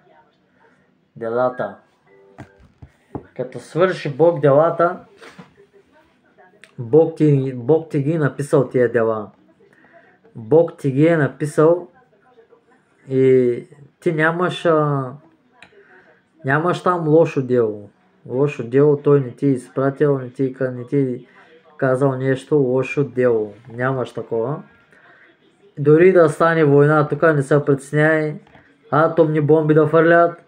делата. Като свърши Бог делата, Бог ти ги е написал тия дела. Бог ти ги е написал и ти нямаш там лошо дело. Лошо дело той не ти е изпратил, не ти е казал нещо лошо дело. Нямаш такова. Дори да стане война, тук не се притесняй, атомни бомби да фърлят.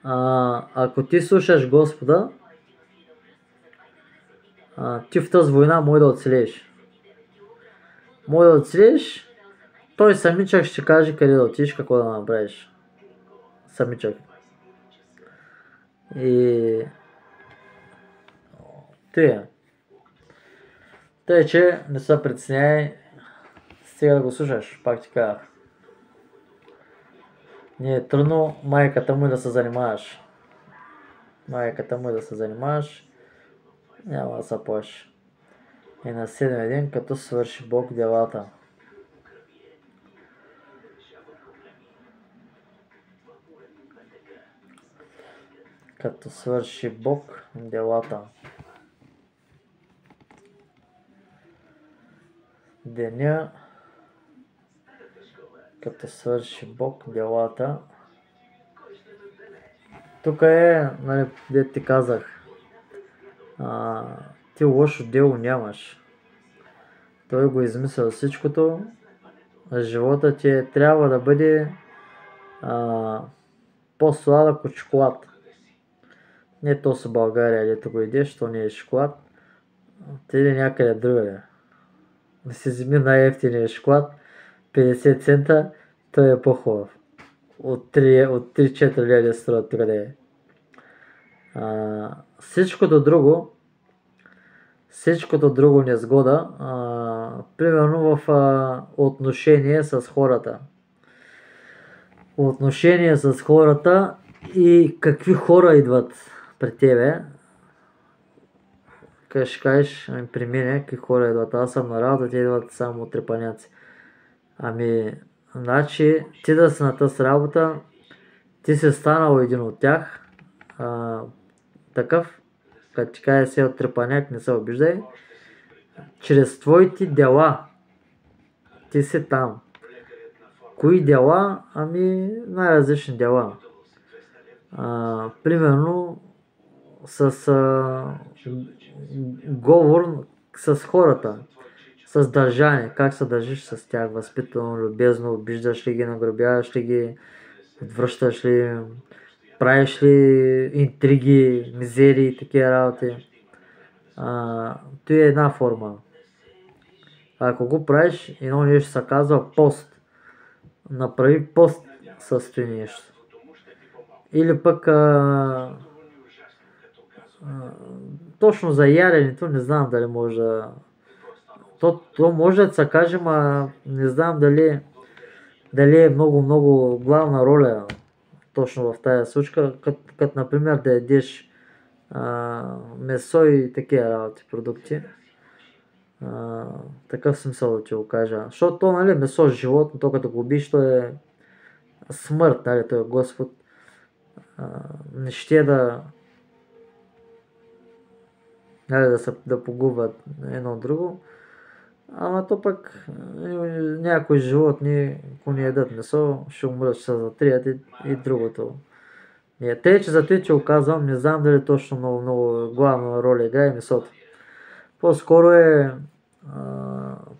Ако ти слушаш Господа, ти в тази война може да оцелееш. Може да оцелееш, той самичък ще каже къде да отидеш, какво да направиш. Самичък. И тъй, че не се притесняй, стига да го слушаш, пак ти казах. Не е трудно майката му да се занимаваш. Няма да се плашиш. И на седмия ден, като свърши Бог делата. Като свърши Бог делата. деня, като свърши Бог делата. Тук е, нали, дето ти казах, ти лошо дело нямаш. Той го измисля всичкото. Живота ти трябва да бъде по-сладък от шоколад. Не то с България, дето го идеш, то не е шоколад. Ти иди някъде другаде. Да си вземи най-ефтиния шоколад, 50 цента, той е по-хубав. От 3-4 лева струва тук да е. Всичкото друго незгода, примерно в отношение с хората. Отношение с хората и какви хора идват при тебе. Ще кажеш при мене какви хора идват. Аз съм на работа, те идват само трепаняци. Значи ти да си на тази работа, ти си станал един от тях. Такъв, като ти кажа се от трепаняк, не се обиждай. Чрез твоите дела ти си там. Кои дела? Най-различни дела. Примерно с говор с хората, с държание, как се държиш с тях, възпитано, любезно, обиждаш ли ги, нагрубяваш ли ги, отвръщаш ли, правиш ли интриги, мизерии и такива работи. Това е една форма. Ако го правиш, едно нещо се казва пост. Направи пост с това нещо. Или пък точно за яденето, не знам дали може да... То може да се каже, не знам дали е много главна роля точно в тази случка, като например да ядеш месо и такива работи, продукти. Такъв смисъл да ти го кажа. Защото то, нали, месо животно, то като го убиш, то е смърт, нали, той е Господ. Не ще да погубват едно друго. Ама то пък някои животни, ако не ядат месо, ще умрат, ще се затрият и другото. Тъй, че за това че оказвам, не знам дали точно много главна роля играе месото. По-скоро е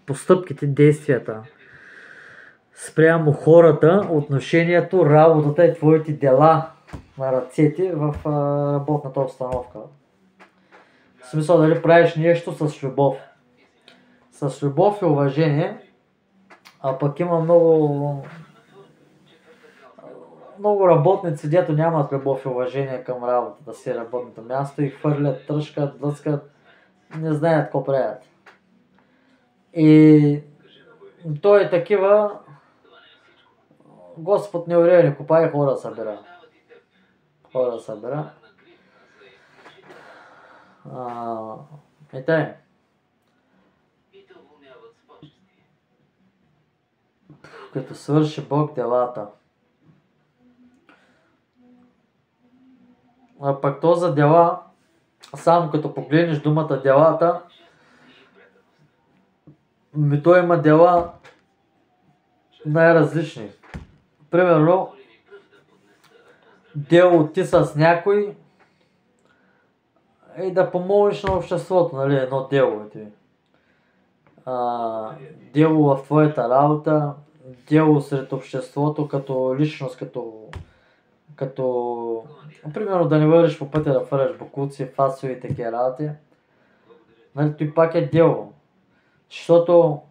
постъпките, действията спрямо хората, отношението, работата и твоите дела на ръцете в работната обстановка. В смисъл дали правиш нещо с любов. С любов и уважение, а пък има много работници, дето нямат любов и уважение към работата си, работното място и хвърлят, тръшкат, длъскат, не знаят какво правят. И той е такива, Господ не орее, не копае, хора събира. И тъй. Като свърши Бог делата. А пък то за дела, само като погледнеш думата делата, той има дела най-различни. Примерно, дело ти с някой и да помогнеш на обществото, нали, едно дело ти. Дело в твоята работа, дело сред обществото като личност, като примерно да не вървиш по пътя да фърляш бокуци, фасови и такива работи. Нали, той пак е дело. Защото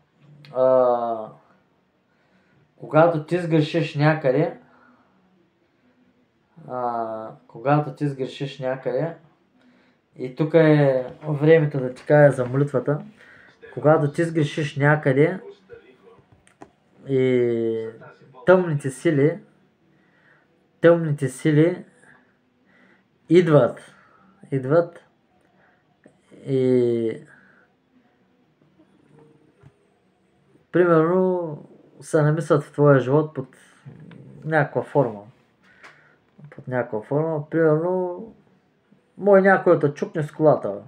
когато ти сгрешиш някъде, и тук е времето да ти кажа за молитвата, когато ти сгрешиш някъде и тъмните сили идват и примерно се намислят в твоя живот под някаква форма. Примерно, някой да чукне с колата.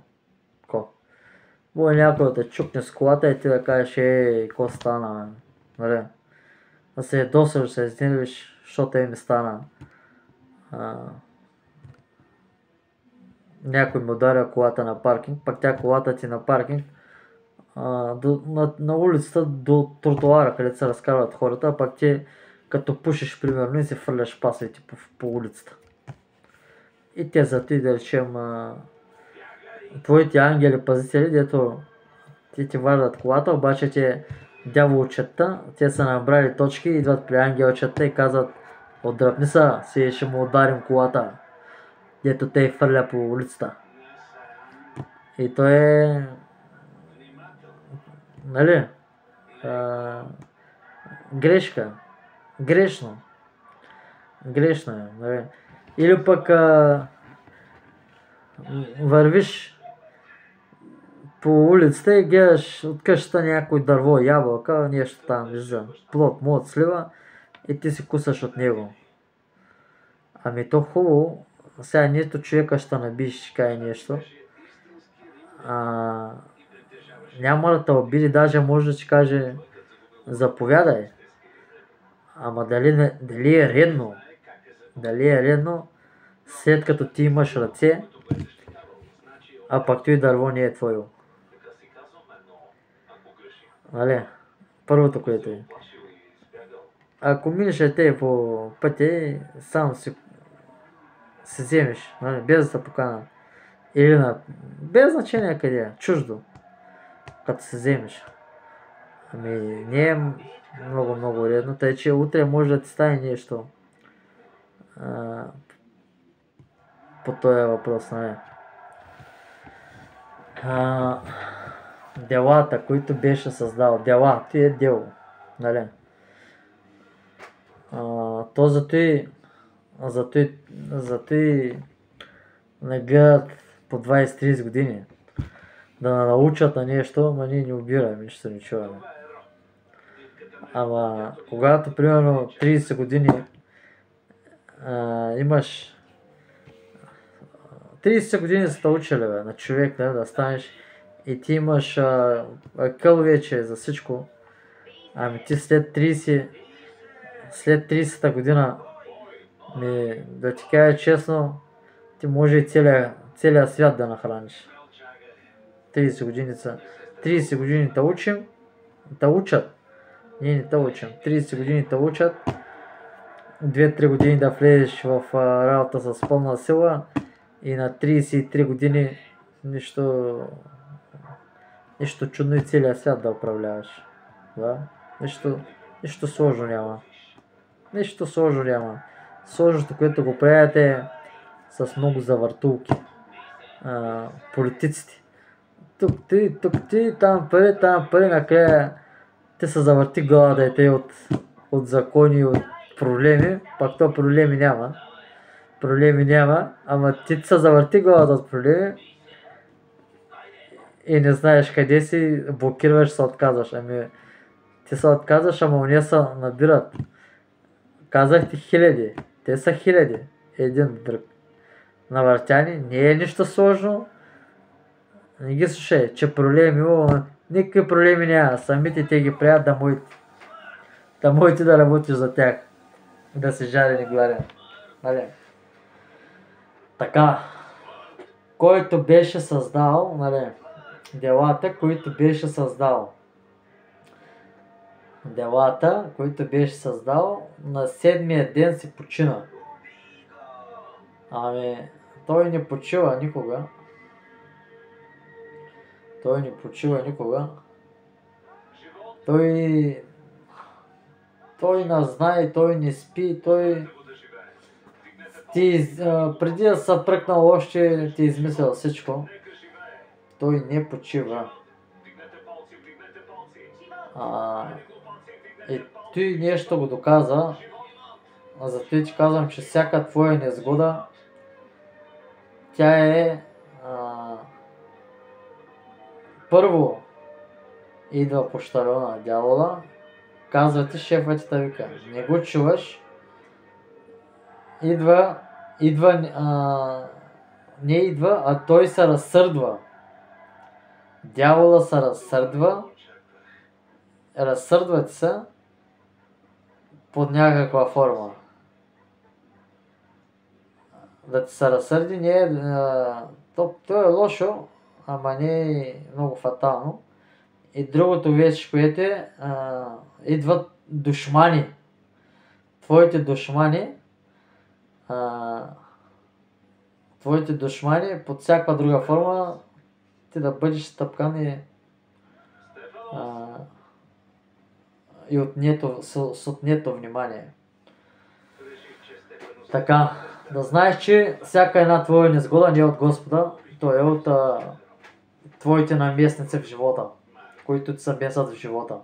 Може някой да те чукне с колата и ти да кажеш, какво стана, нали? Да се ядосаш, да се изнервиш, защото ми стана. Някой му ударя колата на паркинг, пък тя колата ти на паркинг, на улицата до тротуара, където се разкарват хората, а пък ти като пушиш примерно и се фърляш пасовете по улицата. И те за ти да речем твоите ангели пазители, дето ти вардат колата, обаче те дяволчета, те са набрали точки, идват при ангелчета и казват: отдръпни са, си ще му ударим колата, дето те фърля по улицата. И то е, нали, грешка. Грешно е, нали. Или пък вървиш по улицата и гледаш от къщата някой дърво, ябълка, нещо там вижда, плод, млод, слива и ти си кусаш от него. Ами то хубаво, сега нито човека ще набиш, ще каже нещо. Няма да те обиди, даже може да ти каже: заповядай. Ама дали е редно? Дали е редно, след като ти имаш ръце, а пък той дърво не е твое? Нали? Първото, което е. Ако минеш те по пътя, само си вземеш, нали? Без да се покана. Или без значение къде е, чуждо, като се вземеш. Ами не е много редно, тъй че утре може да ти стане нещо по този въпрос, нали. Делата, които беше създал. Дела, ти е дело, нали. То зато не гледат по 20-30 години да научат на нещо, ама ние не убираме, нищо не чуваме. Ама когато примерно 30 години имаш 30 години са те учили, на човек, да станеш и ти имаш акъл вече за всичко. Ами ти след 30-та година, да ти кажа честно, ти може и целия свят да нахраниш. 30 години те учим, те учат. Ние не те учим. 30 години те учат, 2-3 години да влезеш в работа с пълна сила и на 33 години нищо чудно и целия свят да управляваш. Да? Нищо сложно няма. Нищо сложно няма. Сложното, което го правят, е с много завъртулки. Политиците. Тук ти, там пари, накрая те се завърти главата и те от закони и от проблеми, пак то проблеми няма, ама ти се завърти главата от проблеми и не знаеш къде си, блокираш, се отказваш. Ами ти се отказваш, ама уния се набират. Казах ти хиляди, те са хиляди, един друг. Навъртяни, не е нищо сложно. Не ги слушай, че проблеми има, никакви проблеми няма, самите те ги правят да можете да работиш за тях, да си жаден и гладен. Нали? Така, който беше създал, нали, делата, които беше създал. На 7-я ден си почина. Ами, той не почива никога. Той не знае, той не спи, преди да се пръкнал още ти измислял всичко. Той не почива. И той нещо го доказа. Зато ти казвам, че всяка твоя незгода, тя е първо идва пощальона дявола, казва ти, шефът ти вика, не го чуваш, не идва, а той се разсърдва. Дявола се разсърдва ти се под някаква форма. Да ти се разсърди не е... то е лошо, ама не е много фатално. И другото вече, което е, идват душмани. Твоите душмани под всякаква друга форма ти да бъдеш стъпкан и с отнето внимание. Така, да знаеш, че всяка една твоя незгода не е от Господа, то е от твоите наместници в живота, които ти се месят в живота.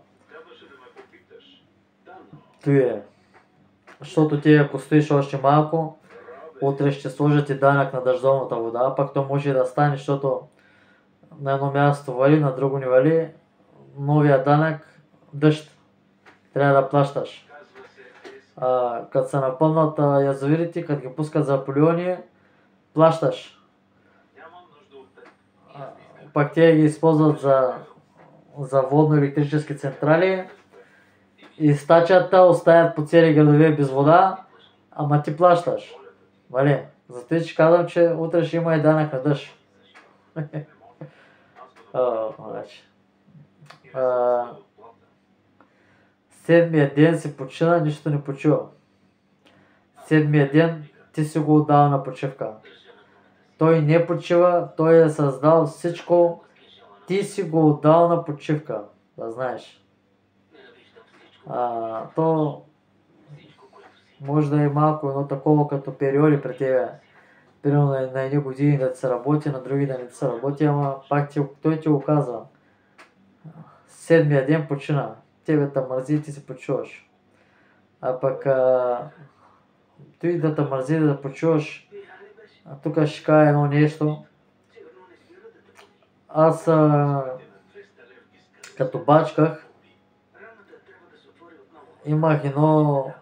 Той е. Защото ти, ако стоиш още малко, утре ще сложат и данък на дъждовната вода, пак то може да стане, защото на едно място вали, на друго не вали, новия данък, дъжд, трябва да плащаш. Като се напълнат язовирите, като ги пускат за полиони, плащаш. Пак те ги използват за водно-електрически централи и стачата оставят по цели градове без вода, ама ти плащаш. Вали? Затова ще казвам, че утре ще има и данък на дъжд. Седмия ден си почина, нищо не почува. Седмия ден ти си го отдал на почивка. Той не почива, той е създал всичко, ти си го отдал на почивка, да знаеш. То може да е малко едно такова като периоди при тебе. Примерно на едни години да ти се работи, на други да не ти се работи, ама пак той ти го казва. Седмия ден почина. Тебе те мързи и ти си почуваш. А пък той да те мързи да почуваш, тук ще кажа едно нещо. Аз като бачках, имах едно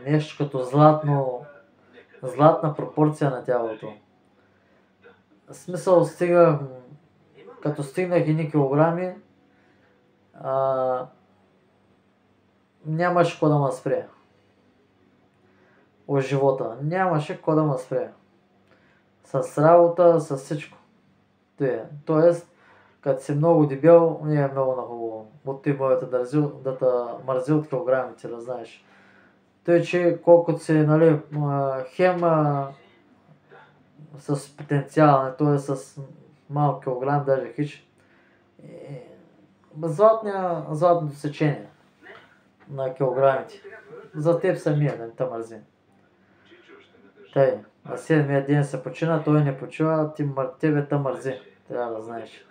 нещо като златна пропорция на тялото. В смисъл като стигнах едни килограми, нямаше какво да ме спре. От живота. Нямаше какво да ме спре. С работа, с всичко. Тоест, като си много дебел, не е много нахубаво. От ти бъде да те мързи от килограмите, да знаеш. Той, че колкото си, нали, хем с потенциал, т.е. с малко килограм, даже хич. Златното сечение на килограмите. За теб самия да не те мързи. Тъй, на седмия ден се почина, той не почива, тебе те мързи. Трябва да знаеш.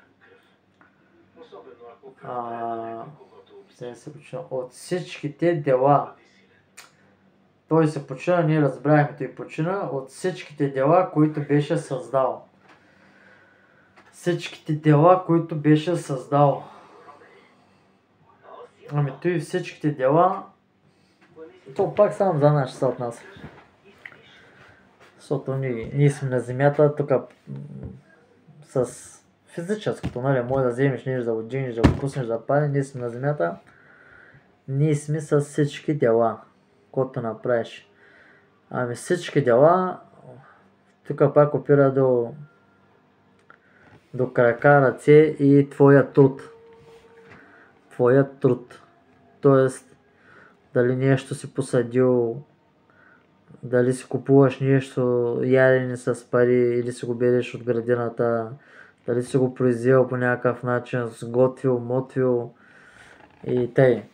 От всичките дела, той се почина, ние разбрахме, той почина от всичките дела, които беше създал. Всичките дела, които беше създал. Ами той всичките дела, то пак само за нас ще се отнася. Защото ние сме на земята, тук с физическото, нали, може да вземеш нещо, да го дигнеш, да го пуснеш, да падне, ние сме на земята, ние сме с всички дела, което направиш. Ами всички дела, тук пак опира до крака, ръце и твоя труд. Твоя труд. Тоест, дали нещо си посадил, дали си купуваш нещо, ядене с пари или си го береш от градината, дали си го произвел по някакъв начин, сготвил, мотвил и тъй.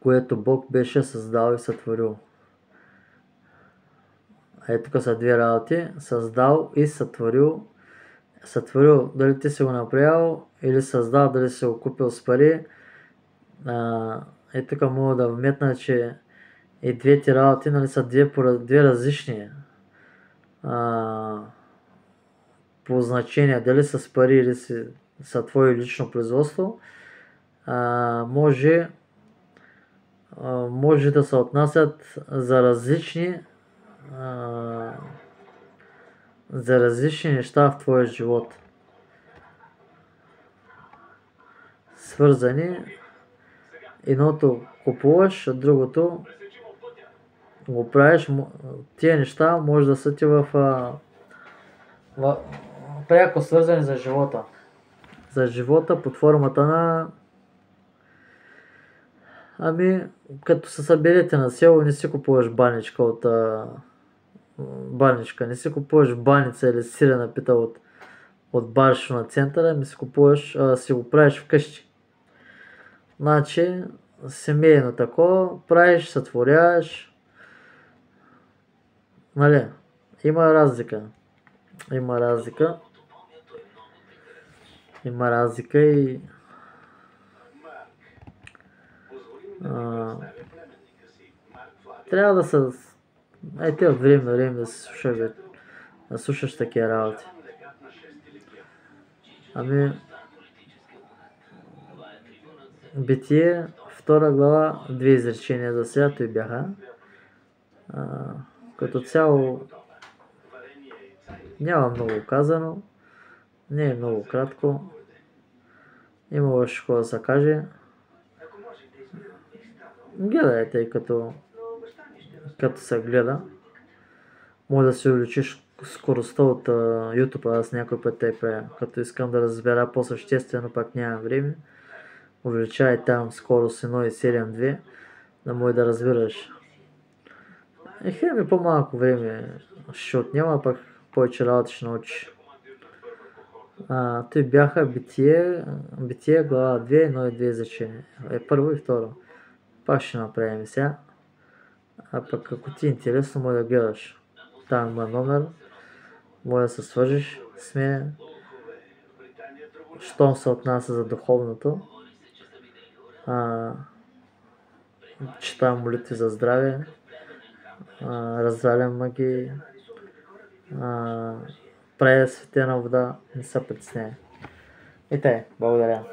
Което Бог беше създал и сътворил. Тук са две работи. Създал и сътворил. Сътворил, дали ти си го направил, или създал, дали си го купил с пари. Тук мога да вметна, че и двете работи, нали, са две различни по значение. Дали с пари или са твое лично производство, може да се отнасят за различни неща в твоя живот. свързани. Едното купуваш, а другото го правиш. Тия неща може да са ти пряко свързани за живота. За живота под формата на... като се съберете на село, не си купуваш баничка от... баничка, не си купуваш баница или сирена пита от баршо на центъра, ами си купуваш, си го правиш вкъщи. Значи, семейно такова, правиш, сътворяваш. Нали? Има разлика. Има разлика и... трябва да се... те от време на време да слушаш такива работи. Битие, 2 глава, 2 изречения за сега той бяха. Като цяло няма много казано, не е много кратко, има още какво да се каже. Гледайте, като се гледа. Може да си увеличиш скоростта от YouTube, аз някой път те правя. Като искам да разбера по-съществено, пак нямам време. Увеличавай там скорост 1.7.2, да може да разбираш. Хем по-малко време ще отнема, пък повече работа ще научиш. Той бяха Битие, глава 2, 1 и 2 изречения. Първо и второ. Пак ще направим сега. Пък ако ти е интересно, може да гледаш. Там има номер. Може да се свържиш с мен. Щом се отнася за духовното. Читам молитви за здраве. Развалям магии. Правя светена вода. Не се притесняй. И тъй, благодаря.